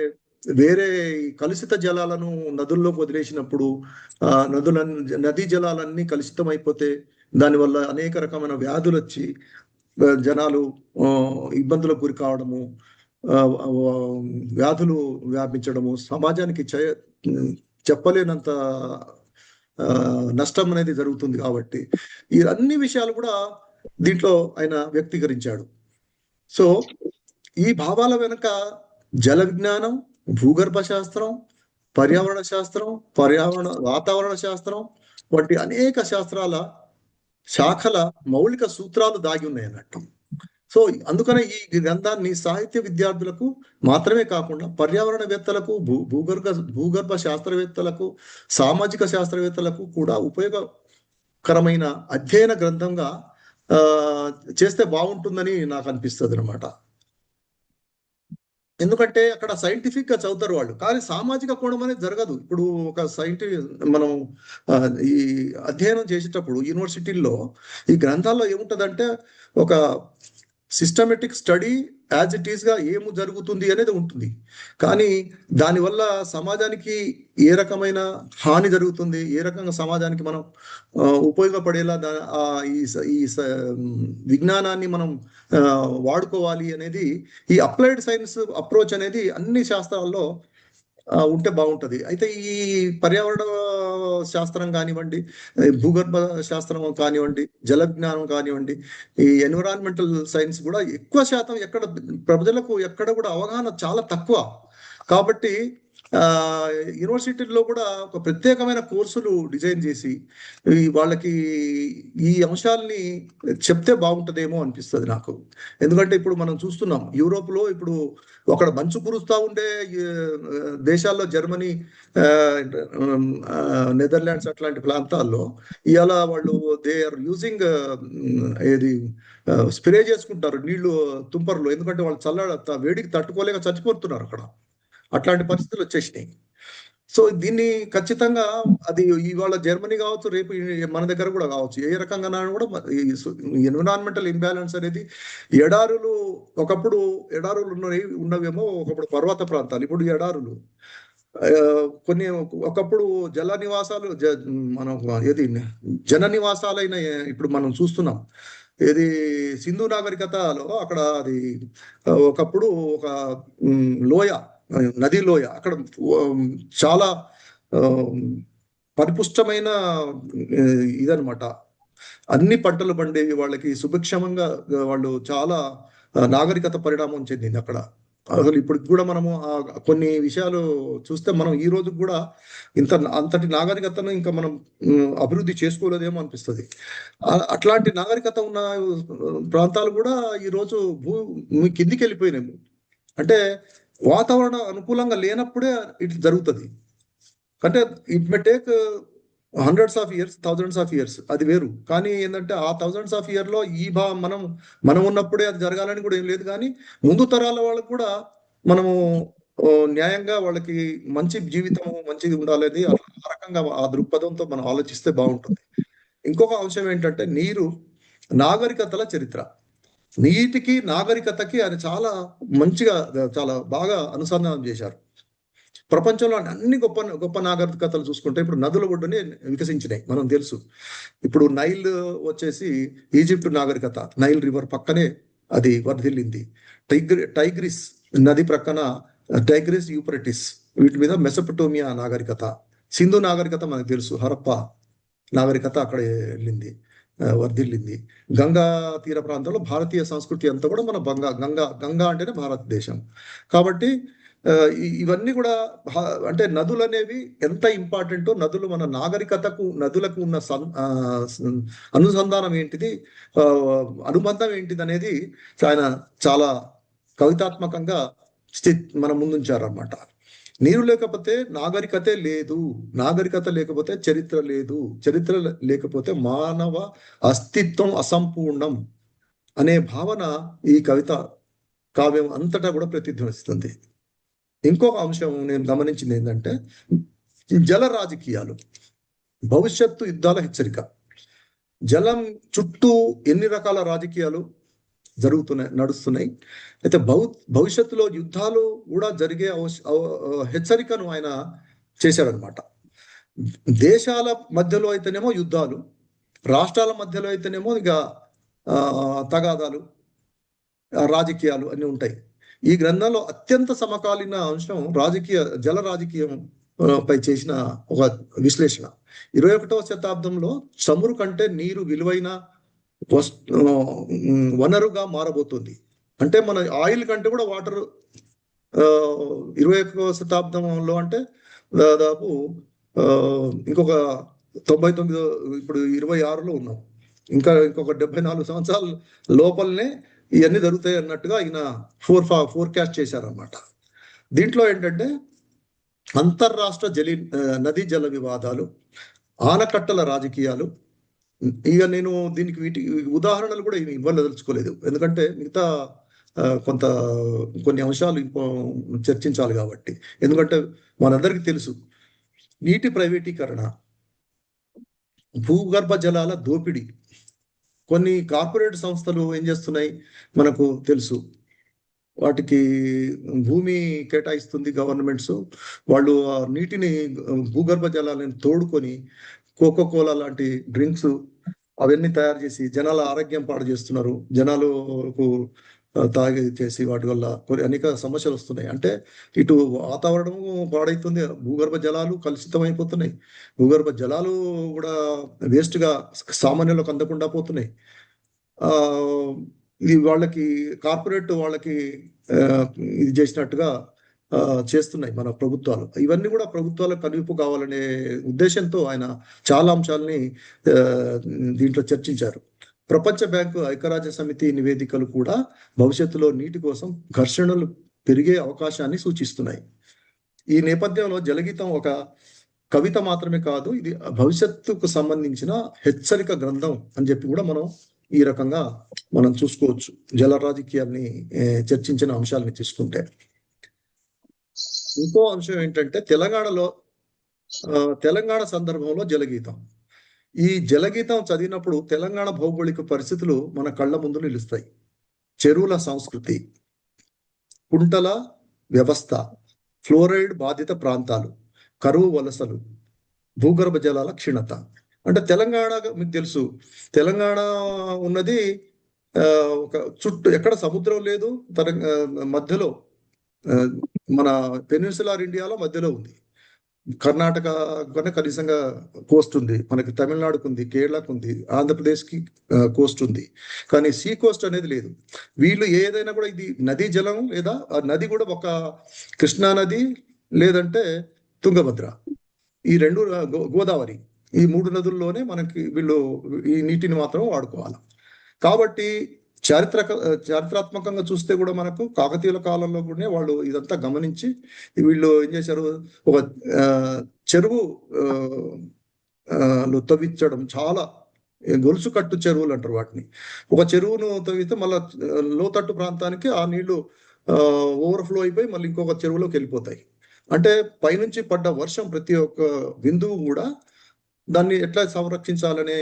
S3: వేరే కలుషిత జలాలను నదుల్లోకి వదిలేసినప్పుడు నదీ జలాలన్నీ కలుషితం అయిపోతే దానివల్ల అనేక రకమైన వ్యాధులు వచ్చి జనాలు ఇబ్బందులకు గురి కావడము, వ్యాధులు వ్యాపించడము, సమాజానికి చెప్పలేనంత నష్టం అనేది జరుగుతుంది. కాబట్టి ఈ అన్ని విషయాలు కూడా దీంట్లో ఆయన వ్యక్తీకరించాడు. సో ఈ భావాల వెనుక జల విజ్ఞానం, భూగర్భ శాస్త్రం, పర్యావరణ శాస్త్రం, వాతావరణ శాస్త్రం వంటి అనేక శాస్త్రాల శాఖల మౌలిక సూత్రాలు దాగి ఉన్నాయి అన్నట్టు. సో అందుకనే ఈ గ్రంథాన్ని సాహిత్య విద్యార్థులకు మాత్రమే కాకుండా పర్యావరణవేత్తలకు, భూగర్భ శాస్త్రవేత్తలకు, సామాజిక శాస్త్రవేత్తలకు కూడా ఉపయోగకరమైన అధ్యయన గ్రంథంగా చేస్తే బాగుంటుందని నాకు అనిపిస్తుంది అనమాట. ఎందుకంటే అక్కడ సైంటిఫిక్ గా చదువుతారు వాళ్ళు, కానీ సామాజిక కోణం అనేది జరగదు. ఇప్పుడు ఒక మనం ఈ అధ్యయనం చేసేటప్పుడు యూనివర్సిటీల్లో ఈ గ్రంథాల్లో ఏముంటదంటే ఒక systematic study as it is గా ఏము జరుగుతుంది అనేది ఉంటుంది. కానీ దానివల్ల సమాజానికి ఏ రకమైన హాని జరుగుతుంది, ఏ రకంగా సమాజానికి మనం ఉపయోగపడేలా ఈ విజ్ఞానాన్ని మనం వాడుకోవాలి అనేది, ఈ అప్లైడ్ సైన్స్ అప్రోచ్ అనేది అన్ని శాస్త్రాల్లో ఉంటే బాగుంటది. అయితే ఈ పర్యావరణ శాస్త్రం కానివ్వండి, భూగర్భ శాస్త్రం కానివ్వండి, జల విజ్ఞానం కానివ్వండి, ఈ ఎన్విరాన్మెంటల్ సైన్స్ కూడా ఎక్కువ శాతం ప్రజలకు ఎక్కడ కూడా అవగాహన చాలా తక్కువ. కాబట్టి యూనివర్సిటీల్లో కూడా ఒక ప్రత్యేకమైన కోర్సులు డిజైన్ చేసి వాళ్ళకి ఈ అంశాలని చెప్తే బాగుంటుందేమో అనిపిస్తుంది నాకు. ఎందుకంటే ఇప్పుడు మనం చూస్తున్నాం యూరోప్లో, ఇప్పుడు అక్కడ మంచు కురుస్తూ ఉండే దేశాల్లో, జర్మనీ, నెదర్లాండ్స్ అట్లాంటి ప్రాంతాల్లో ఇవాళ వాళ్ళు దే ఆర్ యూజింగ్ ఏది స్ప్రే చేసుకుంటారు నీళ్లు తుంపర్లు. ఎందుకంటే వాళ్ళు వేడికి తట్టుకోలేక చచ్చిపోతున్నారు అక్కడ. అట్లాంటి పరిస్థితులు వచ్చేసినాయి. సో దీన్ని ఖచ్చితంగా అది ఇవాళ జర్మనీ కావచ్చు, రేపు మన దగ్గర కూడా కావచ్చు, ఏ రకంగా కూడా ఎన్విరాన్మెంటల్ ఇంబ్యాలెన్స్ అనేది, ఎడారులు ఒకప్పుడు ఎడారులు ఉన్నవేమో, ఒకప్పుడు పర్వత ప్రాంతాలు, ఇప్పుడు ఎడారులు. ఒకప్పుడు జల నివాసాలు, మనం ఏది జన నివాసాలైన ఇప్పుడు మనం చూస్తున్నాం. ఇది సింధు నాగరికతలో అక్కడ అది ఒకప్పుడు ఒక లోయ, నది లోయ, అక్కడ చాలా పరిపుష్టమైన ఇదనమాట. అన్ని పంటలు పండేవి, వాళ్ళకి సుభిక్షమంగా వాళ్ళు చాలా నాగరికత పరిణామం చెందింది అక్కడ. అసలు ఇప్పుడు కూడా మనము కొన్ని విషయాలు చూస్తే మనం ఈ రోజు కూడా అంతటి నాగరికతను ఇంకా మనం అభివృద్ధి చేసుకోలేదేమో అనిపిస్తుంది. అట్లాంటి నాగరికత ఉన్న ప్రాంతాలు కూడా ఈ రోజు కిందికి వెళ్ళిపోయినాము. అంటే వాతావరణం అనుకూలంగా లేనప్పుడే ఇట్లా జరుగుతుంది. అంటే it may take hundreds of years, thousands of years, అది వేరు. కానీ ఏంటంటే ఆ థౌజండ్స్ ఆఫ్ ఇయర్ లో ఈ మనం ఉన్నప్పుడే అది జరగాలని కూడా ఏం లేదు. కానీ ముందు తరాల వాళ్ళకు కూడా మనము న్యాయంగా వాళ్ళకి మంచి జీవితం మంచిది ఉండాలని ఆ రకంగా ఆ దృక్పథంతో మనం ఆలోచిస్తే బాగుంటుంది. ఇంకొక అంశం ఏంటంటే నీరు, నాగరికతల చరిత్ర. నీటికి నాగరికతకి అది చాలా మంచిగా, చాలా బాగా అనుసంధానం చేశారు. ప్రపంచంలో అన్ని గొప్ప గొప్ప నాగరికతలు చూసుకుంటే ఇప్పుడు నదుల ఒడ్డునే వికసించినాయి, మనం తెలుసు. ఇప్పుడు నైల్ వచ్చేసి ఈజిప్ట్ నాగరికత, నైల్ రివర్ పక్కనే అది వర్ధిల్లింది. టైగ్రిస్ నది ప్రక్కన టైగ్రిస్, యూప్రటిస్, వీటి మీద మెసొపటోమియా నాగరికత. సింధు నాగరికత మనకు తెలుసు, హరప్ప నాగరికత అక్కడ వెళ్ళింది, వర్ధిల్లింది. గంగా తీర ప్రాంతంలో భారతీయ సంస్కృతి అంతా కూడా మన గంగా అంటేనే భారతదేశం. కాబట్టి ఇవన్నీ కూడా అంటే నదులు అనేవి ఎంత ఇంపార్టెంటో, నదులు మన నాగరికతకు నదులకు ఉన్న అనుసంధానం ఏంటిది, అనుబంధం ఏంటిది అనేది ఆయన చాలా కవితాత్మకంగా మన ముందుంచారన్నమాట. నీరు లేకపోతే నాగరికతే లేదు, నాగరికత లేకపోతే చరిత్ర లేదు, చరిత్ర లేకపోతే మానవ అస్తిత్వం అసంపూర్ణం అనే భావన ఈ కవిత కావ్యం అంతటా కూడా ప్రతిధ్వనిస్తుంది. ఇంకొక అంశం నేను గమనించింది ఏంటంటే జల రాజకీయాలు, భవిష్యత్తు యుద్ధాల హెచ్చరిక. జలం చుట్టూ ఎన్ని రకాల రాజకీయాలు నడుస్తున్నాయి. అయితే భవిష్యత్తులో యుద్ధాలు కూడా జరిగే హెచ్చరికను ఆయన చేశాడనమాట. దేశాల మధ్యలో అయితేనేమో యుద్ధాలు, రాష్ట్రాల మధ్యలో అయితేనేమో ఇక తగాదాలు, రాజకీయాలు అన్ని ఉంటాయి. ఈ గ్రంథంలో అత్యంత సమకాలీన అంశం జల రాజకీయం పై చేసిన ఒక విశ్లేషణ. 21వ శతాబ్దంలో చమురు కంటే నీరు విలువైన వనరుగా మారబోతుంది. అంటే మన ఆయిల్ కంటే కూడా వాటర్ 21వ శతాబ్దంలో అంటే దాదాపు ఇంకొక 99, ఇప్పుడు 26లో ఉన్నాం, ఇంకొక 74 సంవత్సరాల లోపలనే ఇవన్నీ జరుగుతాయి అన్నట్టుగా ఈయన ఫోర్కాస్ట్ చేశారన్నమాట. దీంట్లో ఏంటంటే అంతర్రాష్ట్ర నదీ జల వివాదాలు, ఆనకట్టల రాజకీయాలు. ఇక నేను దీనికి ఉదాహరణలు కూడా ఇవ్వదలుచుకోలేదు, ఎందుకంటే మిగతా కొన్ని అంశాలు చర్చించాలి కాబట్టి. ఎందుకంటే మనందరికీ తెలుసు నీటి ప్రైవేటీకరణ, భూగర్భ జలాల దోపిడీ. కొన్ని కార్పొరేట్ సంస్థలు ఏం చేస్తున్నాయి మనకు తెలుసు, వాటికి భూమి కేటాయిస్తుంది గవర్నమెంట్స్. వాళ్ళు ఆ నీటిని, భూగర్భ జలాలను తోడుకొని కోకోకోలా లాంటి డ్రింక్స్ అవన్నీ తయారు చేసి జనాల ఆరోగ్యం పాడు చేస్తున్నారు. జనాలకు తాగి చేసి వాటి వల్ల కొన్ని అనేక సమస్యలు వస్తున్నాయి. అంటే ఇటు వాతావరణం పాడైతుంది, భూగర్భ జలాలు కలుషితం అయిపోతున్నాయి, భూగర్భ జలాలు కూడా వేస్ట్గా సామాన్యులకు అందకుండా పోతున్నాయి. ఇది వాళ్ళకి కార్పొరేట్ వాళ్ళకి ఇది చేసినట్టుగా చేస్తున్నాయి మన ప్రభుత్వాలు. ఇవన్నీ కూడా ప్రభుత్వాలకు కనువిప్పు కావాలనే ఉద్దేశంతో ఆయన చాలా అంశాలని దీంట్లో చర్చించారు. ప్రపంచ బ్యాంకు, ఐక్యరాజ్య సమితి నివేదికలు కూడా భవిష్యత్తులో నీటి కోసం ఘర్షణలు పెరిగే అవకాశాన్ని సూచిస్తున్నాయి. ఈ నేపథ్యంలో జలగీతం ఒక కవిత మాత్రమే కాదు, ఇది భవిష్యత్తుకు సంబంధించిన హెచ్చరిక గ్రంథం అని చెప్పి కూడా మనం ఈ రకంగా మనం చూసుకోవచ్చు. జల రాజకీయాన్ని చర్చించిన అంశాలని తీసుకుంటే ఇంకో అంశం ఏంటంటే తెలంగాణ సందర్భంలో జలగీతం. ఈ జలగీతం చదివినప్పుడు తెలంగాణ భౌగోళిక పరిస్థితులు మన కళ్ళ ముందు నిలుస్తాయి. చెరువుల సంస్కృతి, కుంటల వ్యవస్థ, ఫ్లోరైడ్ బాధిత ప్రాంతాలు, కరువు వలసలు, భూగర్భ జలాల క్షీణత. అంటే తెలంగాణ మీకు తెలుసు, తెలంగాణ ఉన్నది ఒక చుట్టూ ఎక్కడ సముద్రం లేదు, మధ్యలో మన పెనిన్సులార్ ఇండియాలో మధ్యలో ఉంది. కర్ణాటక కన్నా కనీసంగా కోస్ట్ ఉంది, మనకి తమిళనాడుకు ఉంది, కేరళకు ఉంది, ఆంధ్రప్రదేశ్కి కోస్ట్ ఉంది, కానీ సీ కోస్ట్ అనేది లేదు. వీళ్ళు ఏదైనా కూడా ఇది నదీ జలం లేదా ఆ నది కూడా ఒక కృష్ణా నది లేదంటే తుంగభద్ర, ఈ రెండు గోదావరి, ఈ 3 నదుల్లోనే మనకి వీళ్ళు ఈ నీటిని మాత్రం వాడుకోవాలి. కాబట్టి చారిత్రాత్మకంగా చూస్తే కూడా మనకు కాకతీయుల కాలంలో కూడా వాళ్ళు ఇదంతా గమనించి వీళ్ళు ఏం చేశారు, ఒక చెరువు తవ్వించడం, చాలా గొలుసు కట్టు చెరువులు అంటారు వాటిని. ఒక చెరువును తవ్వితే మళ్ళీ లోతట్టు ప్రాంతానికి ఆ నీళ్లు ఓవర్ఫ్లో అయిపోయి మళ్ళీ ఇంకొక చెరువులోకి వెళ్ళిపోతాయి. అంటే పైనుంచి పడ్డ వర్షం ప్రతి ఒక్క బిందువు కూడా దాన్ని ఎట్లా సంరక్షించాలనే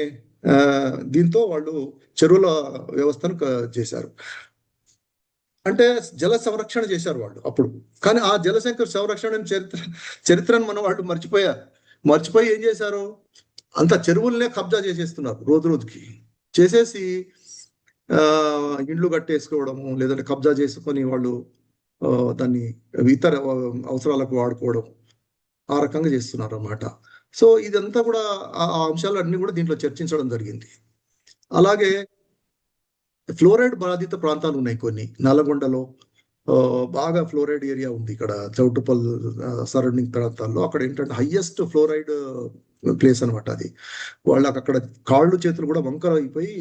S3: దీంతో వాళ్ళు చెరువుల వ్యవస్థను చేశారు. అంటే జల సంరక్షణ చేశారు వాళ్ళు అప్పుడు. కానీ ఆ సంరక్షణ చరిత్రను మన వాళ్ళు మర్చిపోయి ఏం చేశారు, అంత చెరువులనే కబ్జా చేసేస్తున్నారు రోజుకి. చేసేసి ఇండ్లు కట్టేసుకోవడము, లేదంటే కబ్జా చేసుకొని వాళ్ళు దాన్ని ఇతర అవసరాలకు వాడుకోవడం, ఆ రకంగా చేస్తున్నారు అన్నమాట. సో ఇదంతా కూడా ఆ అంశాలు అన్ని కూడా దీంట్లో చర్చించడం జరిగింది. అలాగే ఫ్లోరైడ్ బాధిత ప్రాంతాలు ఉన్నాయి కొన్ని. నల్లగొండలో బాగా ఫ్లోరైడ్ ఏరియా ఉంది, ఇక్కడ చౌటుపల్ సరౌండింగ్ ప్రాంతాల్లో. అక్కడ ఏంటంటే హైయెస్ట్ ఫ్లోరైడ్ ప్లేస్ అనమాట అది. వాళ్ళకి అక్కడ కాళ్ళు చేతులు కూడా వంకర అయిపోయి,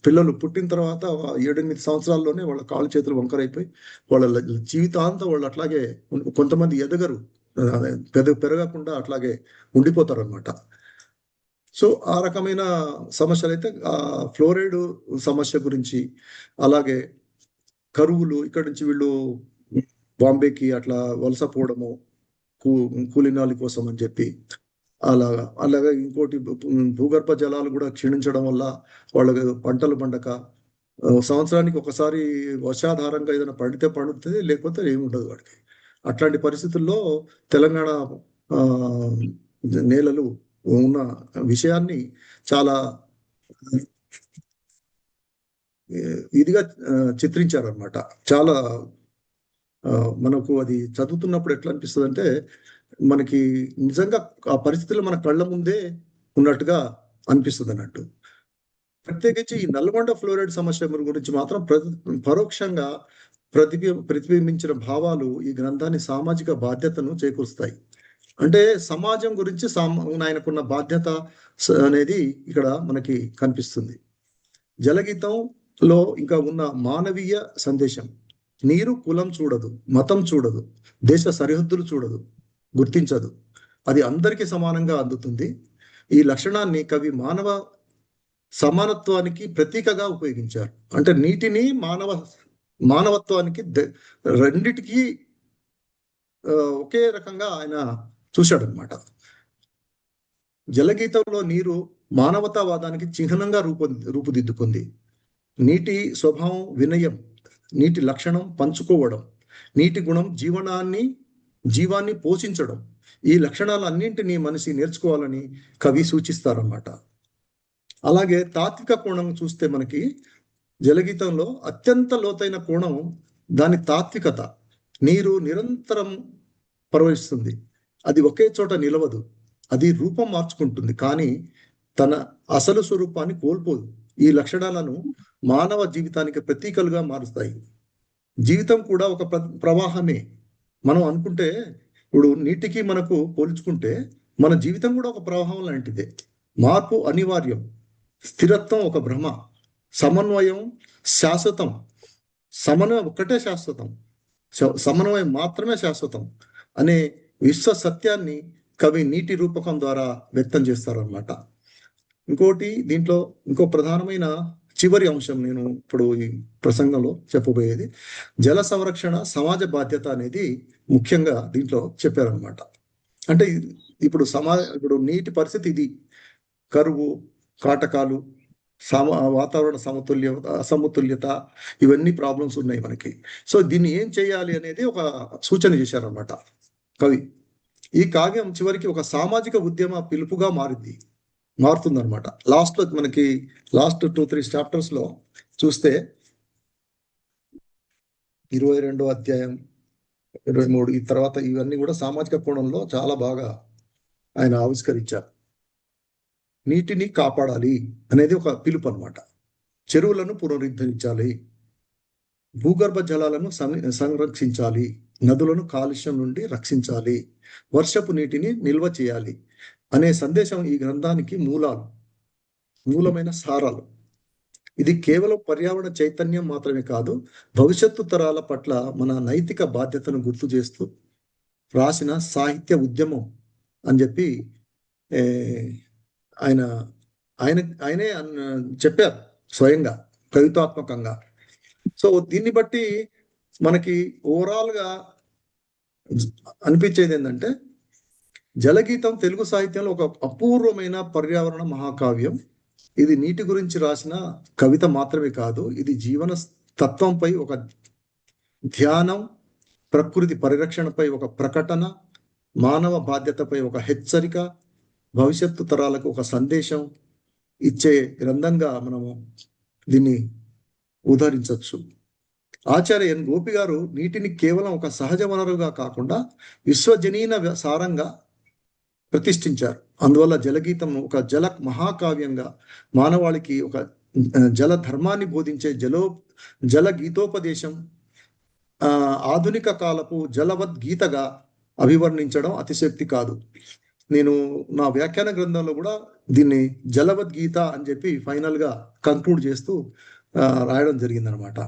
S3: పిల్లలు పుట్టిన తర్వాత 7-8 సంవత్సరాల్లోనే వాళ్ళ కాళ్ళు చేతులు వంకర అయిపోయి వాళ్ళ జీవితాంతం వాళ్ళు అట్లాగే, కొంతమంది ఎదగరు, పెరగకుండా అట్లాగే ఉండిపోతారు అనమాట. సో ఆ రకమైన సమస్యలు అయితే ఆ ఫ్లోరైడ్ సమస్య గురించి, అలాగే కరువులు, ఇక్కడ నుంచి వీళ్ళు బాంబేకి అట్లా వలస పోవడము కూలినాలి కోసం అని చెప్పి, అలాగే ఇంకోటి భూగర్భ జలాలు కూడా క్షీణించడం వల్ల వాళ్ళకి పంటలు పండక, సంవత్సరానికి ఒకసారి వర్షాధారంగా ఏదైనా పండితే పండుతుంది, లేకపోతే ఏముండదు వాడికి. అట్లాంటి పరిస్థితుల్లో తెలంగాణ నేలలు ఉన్న విషయాన్ని చాలా ఇదిగా చిత్రించారనమాట. చాలా మనకు అది చదువుతున్నప్పుడు ఎట్లా అనిపిస్తుంది అంటే, మనకి నిజంగా ఆ పరిస్థితులు మన కళ్ళ ముందే ఉన్నట్టుగా అనిపిస్తుంది అన్నట్టు. ప్రత్యేకించి ఈ నల్గొండ ఫ్లోరైడ్ సమస్య గురించి మాత్రం పరోక్షంగా ప్రతిబింబించిన భావాలు ఈ గ్రంథాన్ని సామాజిక బాధ్యతను చేకూరుస్తాయి. అంటే సమాజం గురించి ఆయనకున్న బాధ్యత అనేది ఇక్కడ మనకి కనిపిస్తుంది. జలగీతంలో ఇంకా ఉన్న మానవీయ సందేశం, నీరు కులం చూడదు, మతం చూడదు, దేశ సరిహద్దులు చూడదు, గుర్తించదు, అది అందరికీ సమానంగా అందుతుంది. ఈ లక్షణాన్ని కవి సమానత్వానికి ప్రతీకగా ఉపయోగించారు. అంటే నీటిని మానవత్వానికి రెండిటికి ఒకే రకంగా ఆయన చూశాడనమాట. జలగీతంలో నీరు మానవతావాదానికి చిహ్నంగా రూపుదిద్దుకుంది. నీటి స్వభావం వినయం, నీటి లక్షణం పంచుకోవడం, నీటి గుణం జీవాన్ని పోషించడం, ఈ లక్షణాలన్నింటినీ మనిషి నేర్చుకోవాలని కవి సూచిస్తారన్నమాట. అలాగే తాత్విక కోణం చూస్తే మనకి జలగీతంలో అత్యంత లోతైన కోణం దాని తాత్వికత. నీరు నిరంతరం ప్రవహిస్తుంది, అది ఒకే చోట నిలవదు, అది రూపం మార్చుకుంటుంది, కానీ తన అసలు స్వరూపాన్ని కోల్పోదు. ఈ లక్షణాలను మానవ జీవితానికి ప్రతీకలుగా మారుస్తాయి. జీవితం కూడా ఒక ప్రవాహమే. మనం అనుకుంటే ఇప్పుడు నీటికి మనకు పోల్చుకుంటే మన జీవితం కూడా ఒక ప్రవాహం లాంటిదే. మార్పు అనివార్యం, స్థిరత్వం ఒక భ్రమ, సమన్వయం శాశ్వతం. సమన్వయం ఒక్కటే శాశ్వతం, సమన్వయం మాత్రమే శాశ్వతం అనే విశ్వ సత్యాన్ని కవి నీటి రూపకం ద్వారా వ్యక్తం చేస్తారన్నమాట. ఇంకోటి దీంట్లో ఇంకో ప్రధానమైన చివరి అంశం నేను ఇప్పుడు ఈ ప్రసంగంలో చెప్పబోయేది, జల సంరక్షణ సమాజ బాధ్యత అనేది ముఖ్యంగా దీంట్లో చెప్పారనమాట. అంటే ఇప్పుడు నీటి పరిస్థితి ఇది, కరువు, కాటకాలు, వాతావరణ అసమతుల్యత, ఇవన్నీ ప్రాబ్లమ్స్ ఉన్నాయి మనకి. సో దీన్ని ఏం చేయాలి అనేది ఒక సూచన చేశారనమాట కవి. ఈ కావ్యం చివరికి ఒక సామాజిక ఉద్యమ పిలుపుగా మారింది. మారుతుంది అనమాట. లాస్ట్లో మనకి లాస్ట్ 2-3 చాప్టర్స్ లో చూస్తే 22వ అధ్యాయం 23 ఈ తర్వాత ఇవన్నీ కూడా సామాజిక కోణంలో చాలా బాగా ఆయన ఆవిష్కరించారు. నీటిని కాపాడాలి అనేది ఒక పిలుపు అనమాట. చెరువులను పునరుద్ధరించాలి, భూగర్భ జలాలను సంరక్షించాలి, నదులను కాలుష్యం నుండి రక్షించాలి, వర్షపు నీటిని నిల్వ చేయాలి అనే సందేశం ఈ గ్రంథానికి మూలమైన సారాలు. ఇది కేవలం పర్యావరణ చైతన్యం మాత్రమే కాదు, భవిష్యత్తు తరాల పట్ల మన నైతిక బాధ్యతను గుర్తు చేస్తూ రాసిన సాహిత్య ఉద్యమం అని చెప్పి ఆయనే చెప్పారు స్వయంగా కవితాత్మకంగా. సో దీన్ని బట్టి మనకి ఓవరాల్ గా అనిపించేది ఏంటంటే, జలగీతం తెలుగు సాహిత్యంలో ఒక అపూర్వమైన పర్యావరణ మహాకావ్యం. ఇది నీటి గురించి రాసిన కవిత మాత్రమే కాదు, ఇది జీవన తత్వంపై ఒక ధ్యానం, ప్రకృతి పరిరక్షణపై ఒక ప్రకటన, మానవ బాధ్యతపై ఒక హెచ్చరిక, భవిష్యత్తు తరాలకు ఒక సందేశం ఇచ్చే గ్రంథంగా మనము దీన్ని ఉదహరించవచ్చు. ఆచార్య ఎన్ గోపి గారు నీటిని కేవలం ఒక సహజ వనరుగా కాకుండా విశ్వజనీన సారంగా ప్రతిష్ఠించారు. అందువల్ల జలగీతం ఒక జల మహాకావ్యంగా, మానవాళికి ఒక జల ధర్మాన్ని బోధించే జల గీతోపదేశం, ఆధునిక కాలపు జలవద్గీతగా అభివర్ణించడం అతిశక్తి కాదు. నేను నా వ్యాఖ్యాన గ్రంథంలో కూడా దీన్ని జలవద్గీత అని చెప్పి ఫైనల్ గా కంక్లూడ్ చేస్తూ రాయడం జరిగిందనమాట.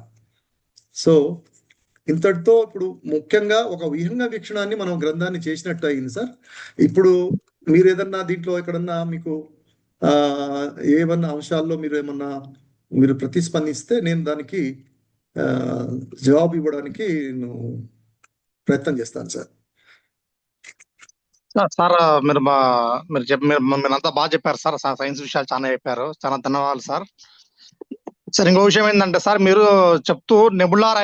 S3: సో ఇంతటితో ఇప్పుడు ముఖ్యంగా ఒక విహంగ వీక్షణాన్ని మనం గ్రంథాన్ని చేసినట్టు అయింది సార్. ఇప్పుడు మీరు ఏదన్నా దీంట్లో ఎక్కడన్నా మీకు ఏమన్నా అంశాల్లో మీరు ప్రతిస్పందిస్తే నేను దానికి జవాబు ఇవ్వడానికి నేను ప్రయత్నం చేస్తాను సార్.
S4: సార్ మీరంతా బాగా చెప్పారు సార్. సైన్స్ విషయాలు చాలా చెప్పారు, చాలా ధన్యవాదాలు సార్. సార్ ఇంకో విషయం ఏంటంటే సార్, మీరు చెప్తూ నెబులార్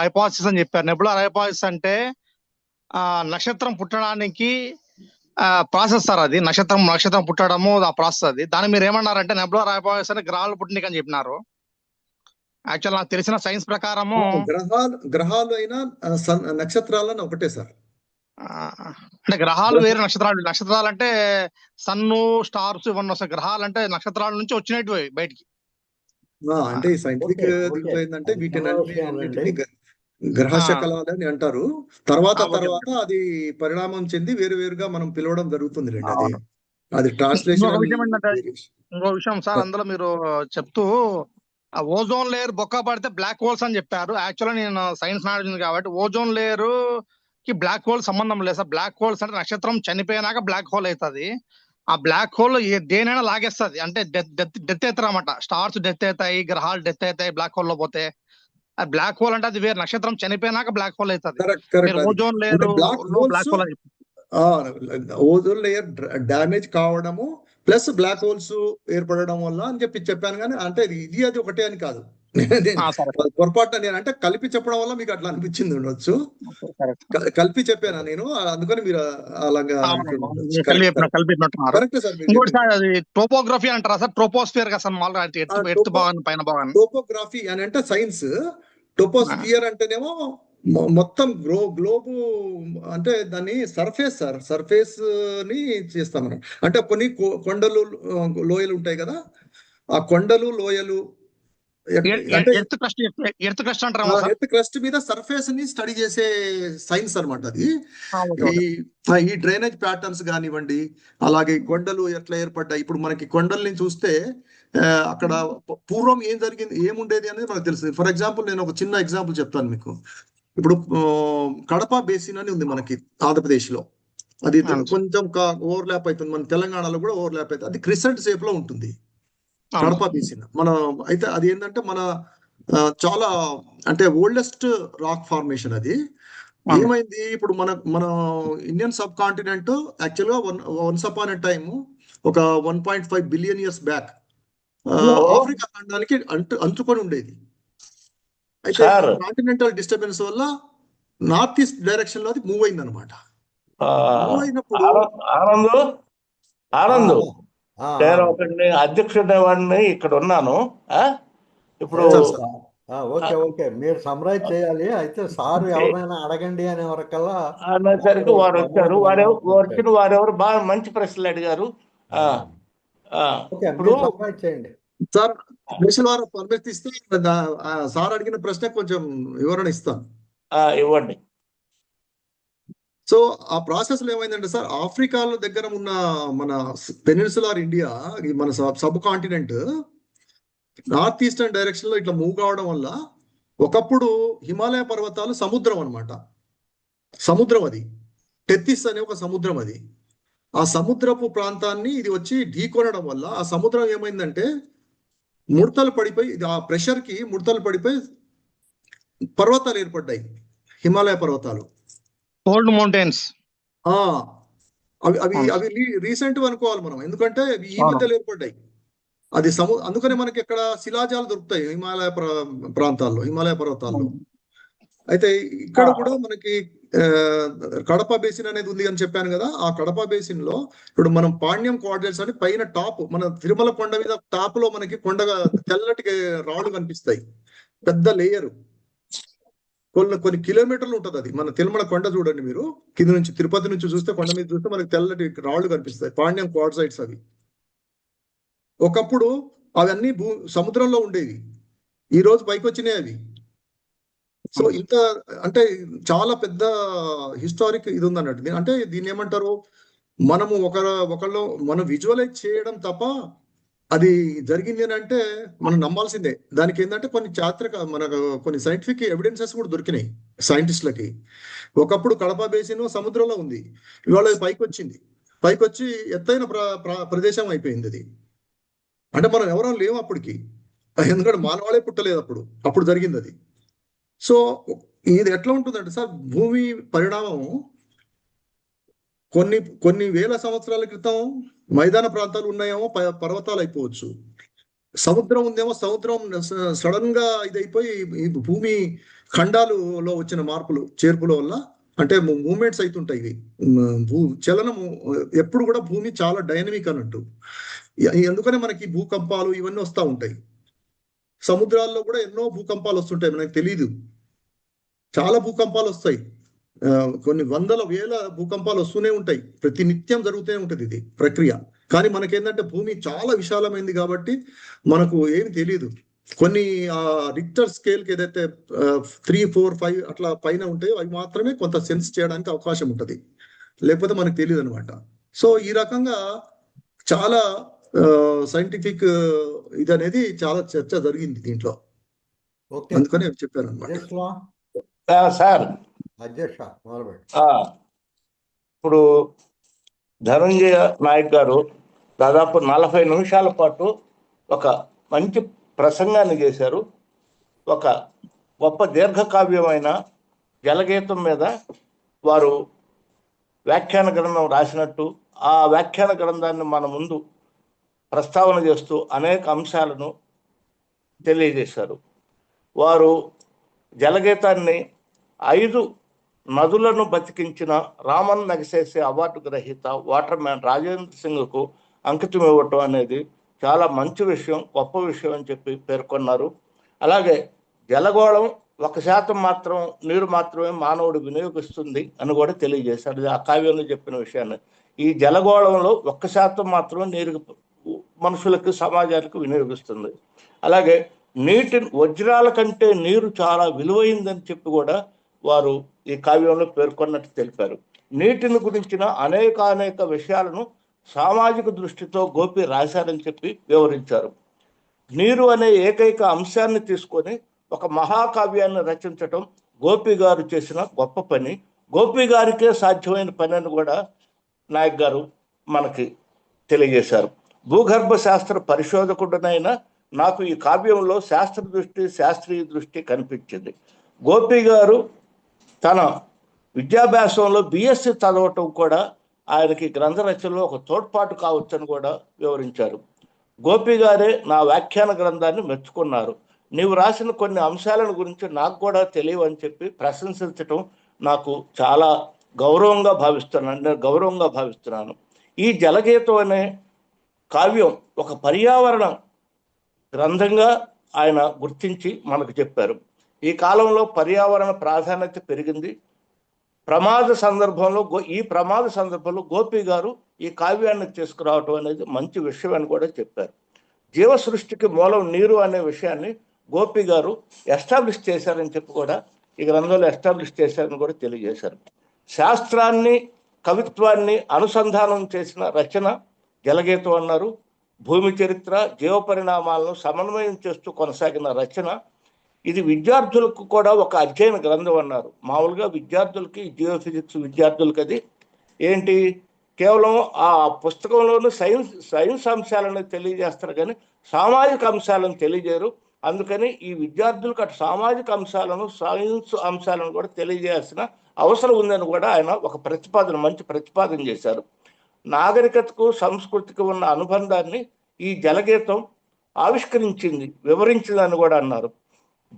S4: హైపోథసిస్ అని చెప్పారు. నెబులార్ హైపోథసిస్ అంటే నక్షత్రం పుట్టడానికి ప్రాసెస్ సార్. అది నక్షత్రం పుట్టడము ఆ ప్రాసెస్. అది దాన్ని మీరు ఏమన్నారంటే నెబులార్ హైపోథసిస్ అంటే గ్రహాలు పుట్టినకి అని చెప్పినారు. యాక్చువల్ నాకు తెలిసిన సైన్స్ ప్రకారము
S3: గ్రహాలు అయినా నక్షత్రాలను ఒకటే సార్.
S4: అంటే గ్రహాలు వేరే, నక్షత్రాలు అంటే సన్ను, స్టార్స్ ఇవన్నీ వస్తాయి. గ్రహాలు అంటే నక్షత్రాల నుంచి వచ్చినట్టు బయటికి.
S3: అంటే సైంటిఫిక్ దీంట్లో ఏంటంటే వీటిని గ్రహ శకలాలు అని అంటారు. తర్వాత అది పరిణామం చెంది వేరుగా మనం పిలవడం జరుగుతుంది. అది ట్రాన్స్లేషన్.
S4: ఇంకో విషయం సార్, అందులో మీరు చెప్తూ ఓజోన్ లేయర్ బొక్క పడితే బ్లాక్ హోల్స్ అని చెప్పారు. యాక్చువల్గా నేను సైన్స్ నాలెడ్జ్ ఉంది కాబట్టి ఓజోన్ లేయర్ కి బ్లాక్ హోల్ సంబంధం లేదు సార్. బ్లాక్ హోల్స్ అంటే నక్షత్రం చనిపోయినాక బ్లాక్ హోల్ అవుతుంది. ఆ బ్లాక్ హోల్ దేనైనా లాగేస్తుంది. అంటే డెత్ అవుతారన్నమాట. స్టార్స్ డెత్ అవుతాయి, గ్రహాలు డెత్ అవుతాయి బ్లాక్ హోల్ లో పోతే. బ్లాక్ హోల్ అంటే అది వేరే, నక్షత్రం చనిపోయినాక బ్లాక్ హోల్ అవుతుంది. Ozone layer black hole.
S3: Ozone layer damage కావడము ప్లస్ బ్లాక్ హోల్స్ ఏర్పడడం వల్ల అని చెప్పాను. కానీ అంటే ఇది అది ఒకటే అని కాదు. పొరపాటున నేను అంటే కలిపి చెప్పడం వల్ల మీకు అట్లా అనిపించింది ఉండొచ్చు. కలిపి చెప్పానా నేను, అందుకని మీరు అలాగా కరెక్ట్ సార్.
S4: టోపోగ్రఫీ అంటారా సార్? ట్రోపోస్ఫియర్ పైన భాగం
S3: టోపోగ్రఫీ అని అంటే సైన్స్. టోపోస్ఫియర్ అంటేనేమో మొత్తం గ్లోబు, అంటే దాన్ని సర్ఫేస్ ని చేస్తాం మనం. అంటే కొన్ని కొండలు లోయలు ఉంటాయి కదా, ఆ కొండలు లోయలు
S4: ఎర్త్ క్రస్ట్
S3: మీద సర్ఫేస్ ని స్టడీ చేసే సైన్స్ అనమాట అది. ఈ డ్రైనేజ్ ప్యాటర్న్స్ కానివ్వండి, అలాగే కొండలు ఎట్లా ఏర్పడ్డాయి. ఇప్పుడు మనకి కొండల్ని చూస్తే అక్కడ పూర్వం ఏం జరిగింది, ఏముండేది అనేది మనకు తెలుస్తుంది. ఫర్ ఎగ్జాంపుల్ నేను ఒక చిన్న ఎగ్జాంపుల్ చెప్తాను మీకు. ఇప్పుడు కడప బేసిన్ అని ఉంది మనకి ఆంధ్రప్రదేశ్ లో. అది కొంచెం ఓవర్లాప్ అవుతుంది. మన తెలంగాణలో కూడా ఓవర్లాప్ అవుతుంది. అది క్రిసెంట్ షేప్ లో ఉంటుంది కడప బేసిన్. అయితే అది ఏంటంటే మన చాలా అంటే ఓల్డెస్ట్ రాక్ ఫార్మేషన్ అది. ఏమైంది, ఇప్పుడు మన ఇండియన్ సబ్ కాంటినెంట్ యాక్చువల్ గా వన్స్ అపాన్ ఎ టైమ్ ఒక 1.5 బిలియన్ ఇయర్స్ బ్యాక్ ఆఫ్రికా ఖండానికి అంటుకొని ఉండేది. అయితే కాంటినెంటల్ డిస్టర్బెన్స్ వల్ల నార్త్ ఈస్ట్ డైరెక్షన్ లో అది మూవ్ అయింది అనమాట. మూవ్ అయినప్పుడు
S1: ఆ,
S2: నేను ఒకడిని అధ్యక్షుడి వాడిని ఇక్కడ ఉన్నాను. ఆ? ఇప్పుడు
S3: సార్ సార్
S1: ఓకే ఓకే, మీరు సమ్రైజ్ చేయాలి. అయితే సార్ ఎవరైనా అడగండి అనే వరకల్లా
S2: అనేసరికి వారు వచ్చారు.
S1: వచ్చాడు.
S2: వారెవరు బాగా మంచి ప్రశ్నలు అడిగారు. ఆ, ఆ,
S1: ఓకే,
S2: ఇప్పుడు
S1: మీరు సమ్రైజ్ చేయండి.
S3: సార్ మిషన్ వారు పర్మిషన్ ఇస్తే సార్ అడిగిన ప్రశ్న కొంచెం వివరణ ఇస్తాను.
S2: ఇవ్వండి.
S3: సో ఆ ప్రాసెస్ లో ఏమైందంటే సార్, ఆఫ్రికాలో దగ్గర ఉన్న మన పెనిన్సులార్ ఇండియా, ఈ మన sub continent north eastern direction లో ఇట్లా మూవ్ కావడం వల్ల ఒకప్పుడు హిమాలయ పర్వతాలు సముద్రం అన్నమాట. సముద్రం అది టెత్తిస్ అనే ఒక సముద్రం అది. ఆ సముద్రపు ప్రాంతాన్ని ఇది వచ్చి ఢీకొనడం వల్ల ఆ సముద్రం ఏమైందంటే ముడతలు పడిపోయి, ఆ ప్రెషర్ కి ముడతలు పడిపోయి పర్వతాలు ఏర్పడ్డాయి, హిమాలయ పర్వతాలు.
S4: Old mountains.
S3: ఆ అవి అవి
S4: అవును.
S3: అవి రీసెంట్ అనుకోవాలి మనం, ఎందుకంటే అవి ఈ
S4: అవును.
S3: మధ్యలో ఏర్పడ్డాయి. అది అందుకనే మనకి ఇక్కడ శిలాజాలు దొరుకుతాయి హిమాలయ ప్రాంతాల్లో, హిమాలయ పర్వతాల్లో. అయితే ఇక్కడ కూడా మనకి కడప బేసిన్ అనేది ఉంది అని చెప్పాను కదా. ఆ కడప బేసిన్ లో ఇప్పుడు మనం పాండ్యం కోఆర్డినేట్స్ అని పైన టాప్, మన తిరుమల కొండ మీద టాప్ లో మనకి కొండగా తెల్లటి రాళ్ళు కనిపిస్తాయి, పెద్ద లేయరు. కొన్ని కిలోమీటర్లు ఉంటుంది అది. మన తిరుమల కొండ చూడండి మీరు, కింద నుంచి తిరుపతి నుంచి చూస్తే, కొండ మీద చూస్తే మనకి తెల్లటి రాళ్ళు కనిపిస్తాయి, పాండ్యం క్వార్ట్జైట్స్ అవి. ఒకప్పుడు అవన్నీ సముద్రంలో ఉండేవి, ఈ రోజు పైకి వచ్చినాయి అవి. సో ఇంత అంటే చాలా పెద్ద హిస్టారిక్ ఇది ఉంది అన్నట్టు. అంటే దీన్ని ఏమంటారు, మనము ఒకళ్ళు మనం విజువలైజ్ చేయడం తప్ప అది జరిగింది అని అంటే మనం నమ్మాల్సిందే. దానికి ఏంటంటే మనకు కొన్ని సైంటిఫిక్ ఎవిడెన్సెస్ కూడా దొరికినాయి సైంటిస్టులకి. ఒకప్పుడు కడప బేసిన్ సముద్రంలో ఉంది, ఇవాళ పైకి వచ్చింది, పైకి వచ్చి ఎత్తైన ప్రదేశం అయిపోయింది అది. అంటే మనం ఎవరో లేవు అప్పటికి, ఎందుకంటే మానవాళే పుట్టలేదు అప్పుడు జరిగింది అది. సో ఇది ఎట్లా ఉంటుందంటే సార్, భూమి పరిణామం కొన్ని వేల సంవత్సరాల క్రితం మైదాన ప్రాంతాలు ఉన్నాయేమో పర్వతాలు అయిపోవచ్చు, సముద్రం ఉందేమో సముద్రం సడన్ గా ఇదైపోయి ఈ భూమి ఖండాలులో వచ్చిన మార్పులు చేర్పుల వల్ల, అంటే మూమెంట్స్ అవుతుంటాయి ఇవి. చలనము ఎప్పుడు కూడా భూమి చాలా డైనమిక్ అన్నట్టు. ఎందుకనే మనకి భూకంపాలు ఇవన్నీ వస్తూ ఉంటాయి. సముద్రాల్లో కూడా ఎన్నో భూకంపాలు వస్తుంటాయి, మనకు తెలియదు. చాలా భూకంపాలు వస్తాయి, కొన్ని వందల వేల భూకంపాలు వస్తూనే ఉంటాయి, ప్రతి నిత్యం జరుగుతూనే ఉంటుంది ఇది ప్రక్రియ. కానీ మనకేంటంటే భూమి చాలా విశాలమైంది కాబట్టి మనకు ఏమి తెలియదు. కొన్ని రిక్టర్ స్కేల్కి ఏదైతే 3, 4, 5 అట్లా పైన ఉంటాయో అవి మాత్రమే కొంత సెన్స్ చేయడానికి అవకాశం ఉంటుంది, లేకపోతే మనకు తెలియదు అనమాట. సో ఈ రకంగా చాలా సైంటిఫిక్ ఇది అనేది చాలా చర్చ జరిగింది దీంట్లో, అందుకనే చెప్పాను అనమాట.
S2: సార్ ఇప్పుడు ధనంజయ నాయక్ గారు దాదాపు 40 నిమిషాల పాటు ఒక మంచి ప్రసంగాన్ని చేశారు. ఒక గొప్ప దీర్ఘకావ్యమైన జలగీతం మీద వారు వ్యాఖ్యాన గ్రంథం రాసినట్టు, ఆ వ్యాఖ్యాన గ్రంథాన్ని మన ముందు ప్రస్తావన చేస్తూ అనేక అంశాలను తెలియజేశారు. వారు జలగీతాన్ని 5 నదులను బతికించిన రామన్ నగసేసే అవార్డు గ్రహీత వాటర్ మ్యాన్ రాజేంద్ర సింగ్కు అంకితం ఇవ్వటం అనేది చాలా మంచి విషయం, గొప్ప విషయం అని చెప్పి పేర్కొన్నారు. అలాగే జలగోళం 1% మాత్రం నీరు మాత్రమే మానవుడు వినియోగిస్తుంది అని కూడా తెలియజేశారు. ఆ కావ్యంలో చెప్పిన విషయాన్ని, ఈ జలగోళంలో 1% మాత్రమే నీరు మనుషులకు సమాజానికి వినియోగిస్తుంది. అలాగే వజ్రాల కంటే నీరు చాలా విలువైందని చెప్పి కూడా వారు ఈ కావ్యంలో పేర్కొన్నట్టు తెలిపారు. నీటిని గురించిన అనేక విషయాలను సామాజిక దృష్టితో గోపి రాశారని చెప్పి వివరించారు. నీరు అనే ఏకైక అంశాన్ని తీసుకొని ఒక మహాకావ్యాన్ని రచించటం గోపి గారు చేసిన గొప్ప పని, గోపి గారికే సాధ్యమైన పని అని కూడా నాయక్ గారు మనకి తెలియజేశారు. భూగర్భ శాస్త్ర పరిశోధకుడినైనా నాకు ఈ కావ్యంలో శాస్త్రీయ దృష్టి కనిపించింది. గోపి గారు తన విద్యాభ్యాసంలో బిఎస్సి చదవటం కూడా ఆయనకి గ్రంథ రచనలో ఒక తోడ్పాటు కావచ్చని కూడా వివరించారు. గోపి గారే నా వ్యాఖ్యాన గ్రంథాన్ని మెచ్చుకున్నారు. నీవు రాసిన కొన్ని అంశాలను గురించి నాకు కూడా తెలియవని చెప్పి ప్రశంసించటం నాకు చాలా గౌరవంగా భావిస్తున్నాను. ఈ జలగీతం అనే కావ్యం ఒక పర్యావరణ గ్రంథంగా ఆయన గుర్తించి మనకు చెప్పారు. ఈ కాలంలో పర్యావరణ ప్రాధాన్యత పెరిగింది. ఈ ప్రమాద సందర్భంలో గోపి గారు ఈ కావ్యాన్ని తీసుకురావటం అనేది మంచి విషయం అని కూడా చెప్పారు. జీవ సృష్టికి మూలం నీరు అనే విషయాన్ని గోపి గారు ఎస్టాబ్లిష్ చేశారని చెప్పి కూడా ఈ గ్రంథంలో ఎస్టాబ్లిష్ చేశారని కూడా తెలియజేశారు. శాస్త్రాన్ని కవిత్వాన్ని అనుసంధానం చేసిన రచన జలగీతం అన్నారు. భూమి చరిత్ర జీవ పరిణామాలను సమన్వయం చేస్తూ కొనసాగిన రచన. ఇది విద్యార్థులకు కూడా ఒక అధ్యయన గ్రంథం అన్నారు. మామూలుగా విద్యార్థులకి జియో ఫిజిక్స్ విద్యార్థులకి అది ఏంటి కేవలం ఆ పుస్తకంలోనూ సైన్స్ అంశాలను తెలియజేస్తారు కానీ సామాజిక అంశాలను తెలియజేయరు. అందుకని ఈ విద్యార్థులకు అటు సామాజిక అంశాలను సైన్స్ అంశాలను కూడా తెలియజేయాల్సిన అవసరం ఉందని కూడా ఆయన ఒక మంచి ప్రతిపాదన చేశారు. నాగరికతకు సంస్కృతికి ఉన్న అనుబంధాన్ని ఈ జలగీతం ఆవిష్కరించింది, వివరించిందని కూడా అన్నారు.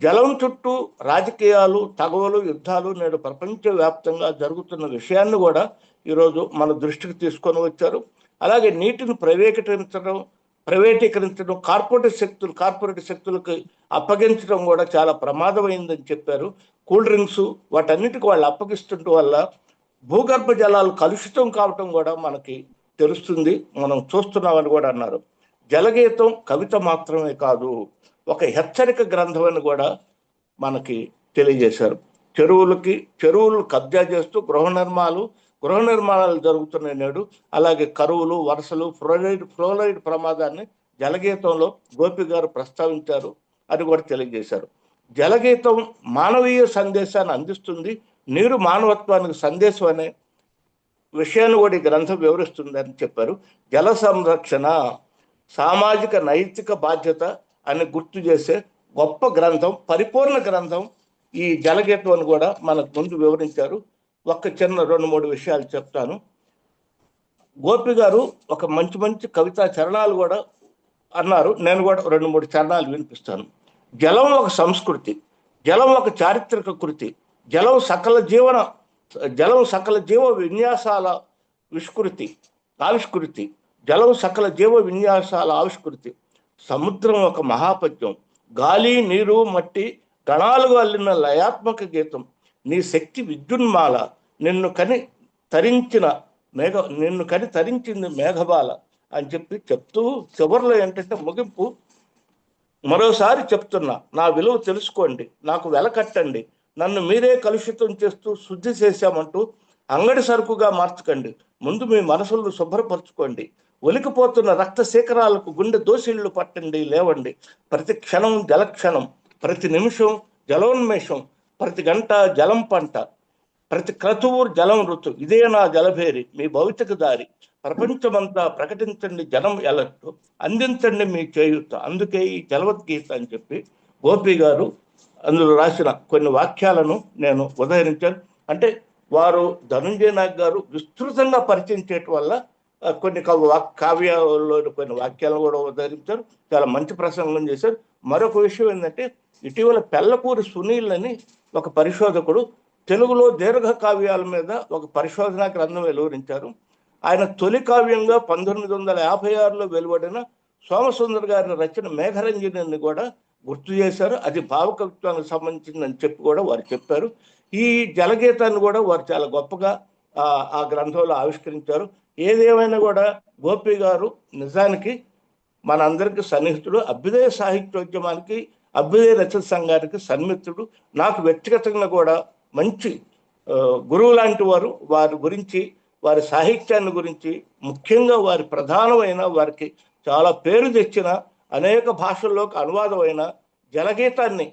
S2: జలం చుట్టూ రాజకీయాలు, తగవలు, యుద్ధాలు నేడు ప్రపంచవ్యాప్తంగా జరుగుతున్న విషయాన్ని కూడా ఈరోజు మన దృష్టికి తీసుకొని వచ్చారు. అలాగే నీటిని ప్రైవేటీకరించడం, కార్పొరేట్ శక్తులకు అప్పగించడం కూడా చాలా ప్రమాదమైందని చెప్పారు. కూల్ డ్రింక్స్ వాటన్నిటికి వాళ్ళు అప్పగిస్తుండటం వల్ల భూగర్భ జలాలు కలుషితం కావటం కూడా మనకి తెలుస్తుంది, మనం చూస్తున్నామని కూడా అన్నారు. జలగీతం కవిత మాత్రమే కాదు, ఒక హెచ్చరిక గ్రంథం అని కూడా మనకి తెలియజేశారు. చెరువులు కబ్జా చేస్తూ గృహ నిర్మాణాలు జరుగుతున్నాయి నేడు. అలాగే కరువులు, వరసలు, ఫ్లోరైడ్ ప్రమాదాన్ని జలగీతంలో గోపి గారు ప్రస్తావించారు అని కూడా తెలియజేశారు. జలగీతం మానవీయ సందేశాన్ని అందిస్తుంది. నీరు మానవత్వానికి సందేశం అనే విషయాన్ని కూడా ఈ గ్రంథం వివరిస్తుంది అని చెప్పారు. జల సంరక్షణ సామాజిక నైతిక బాధ్యత అని గుర్తు చేసే గొప్ప గ్రంథం, పరిపూర్ణ గ్రంథం ఈ జలగీతం అని కూడా మనకు ముందు వివరించారు. ఒక చిన్న 2-3 విషయాలు చెప్తాను. గోపి గారు ఒక మంచి కవితా చరణాలు కూడా అన్నారు. నేను కూడా 2-3 చరణాలు వినిపిస్తాను. జలం ఒక సంస్కృతి, జలం ఒక చారిత్రక కృతి, జలం సకల జీవ విన్యాసాల ఆవిష్కృతి, జలం సకల జీవ విన్యాసాల ఆవిష్కృతి. సముద్రం ఒక మహాపద్యం, గాలి, నీరు, మట్టి గణాలుగా అల్లిన లయాత్మక గీతం. నీ శక్తి విద్యున్మాల, నిన్ను కని తరించింది మేఘబాల అని చెప్తూ చివరిలో ఏంటంటే ముగింపు, మరోసారి చెప్తున్నా, నా విలువ తెలుసుకోండి, నాకు వెల కట్టండి, నన్ను మీరే కలుషితం చేస్తూ శుద్ధి చేశామంటూ అంగడి సరుకుగా మార్చకండి, ముందు మీ మనసులను శుభ్రపరచుకోండి, ఒలికిపోతున్న రక్త శేఖరాలకు గుండె దోసిళ్లు పట్టండి, లేవండి. ప్రతి క్షణం జలక్షణం, ప్రతి నిమిషం జలోన్మేషం, ప్రతి గంట జలం పంట, ప్రతి క్రతువు జలం ఋతు. ఇదే నా జలభేరి, మీ భౌతిక దారి. ప్రపంచమంతా ప్రకటించండి జనం ఎలట్టు, అందించండి మీ చేయూత, అందుకే ఈ జలవద్గీత అని చెప్పి గోపి గారు అందులో రాసిన కొన్ని వాక్యాలను నేను ఉదహరించాను. అంటే వారు ధనంజయ నాయక్ గారు విస్తృతంగా పరిచయం చేయటం వల్ల కొన్ని కావ్యాల్లో కొన్ని వాక్యాలను కూడా ఉదహరించారు. చాలా మంచి ప్రసంగం చేశారు. మరొక విషయం ఏంటంటే, ఇటీవల పెళ్లపూరి సునీల్ అని ఒక పరిశోధకుడు తెలుగులో దీర్ఘ కావ్యాల మీద ఒక పరిశోధనా గ్రంథం వెలువరించారు. ఆయన తొలి కావ్యంగా 1956లో వెలువడిన సోమసుందర్ గారి రచన మేఘరంజని కూడా గుర్తు చేశారు. అది భావకవిత్వానికి సంబంధించిందని చెప్పి కూడా వారు చెప్పారు. ఈ జలగీతాన్ని కూడా వారు చాలా గొప్పగా ఆ గ్రంథంలో ఆవిష్కరించారు. ఏదేమైనా కూడా గోపి గారు నిజానికి మనందరికీ సన్నిహితుడు, అభ్యుదయ సాహిత్యోద్యమానికి, అభ్యుదయ రచన సంఘానికి సన్నిహితుడు. నాకు వ్యక్తిగతంగా కూడా మంచి గురువు లాంటి వారు. వారి గురించి, వారి సాహిత్యాన్ని గురించి, ముఖ్యంగా వారి ప్రధానమైన, వారికి చాలా పేరు తెచ్చిన, అనేక భాషల్లోకి అనువాదమైన జలగీతాన్ని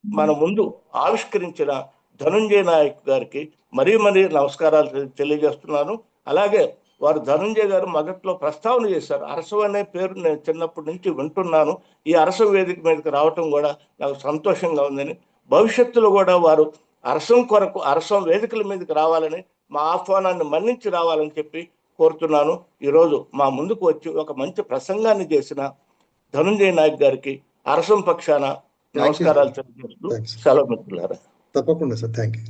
S2: మన ముందు ఆవిష్కరించిన ధనంజయ నాయక్ గారికి మరీ నమస్కారాలు తెలియజేస్తున్నాను. అలాగే వారు ధనంజయ గారు మొదట్లో ప్రస్తావన చేశారు. అరసం అనే పేరు నేను చిన్నప్పటి నుంచి వింటున్నాను. ఈ అరసం వేదిక మీదకి రావటం కూడా నాకు సంతోషంగా ఉందని, భవిష్యత్తులో కూడా వారు అరసం వేదికల మీదకి రావాలని, మా ఆహ్వానాన్ని మన్నించి రావాలని చెప్పి కోరుతున్నాను. ఈరోజు మా ముందుకు వచ్చి ఒక మంచి ప్రసంగాన్ని చేసిన ధనంజయ నాయక్ గారికి అరసం పక్షాన నమస్కారాలు తెలియజేస్తూ సెలవు మిత్రులారా.
S3: తప్పకుండా సార్, థ్యాంక్ యూ.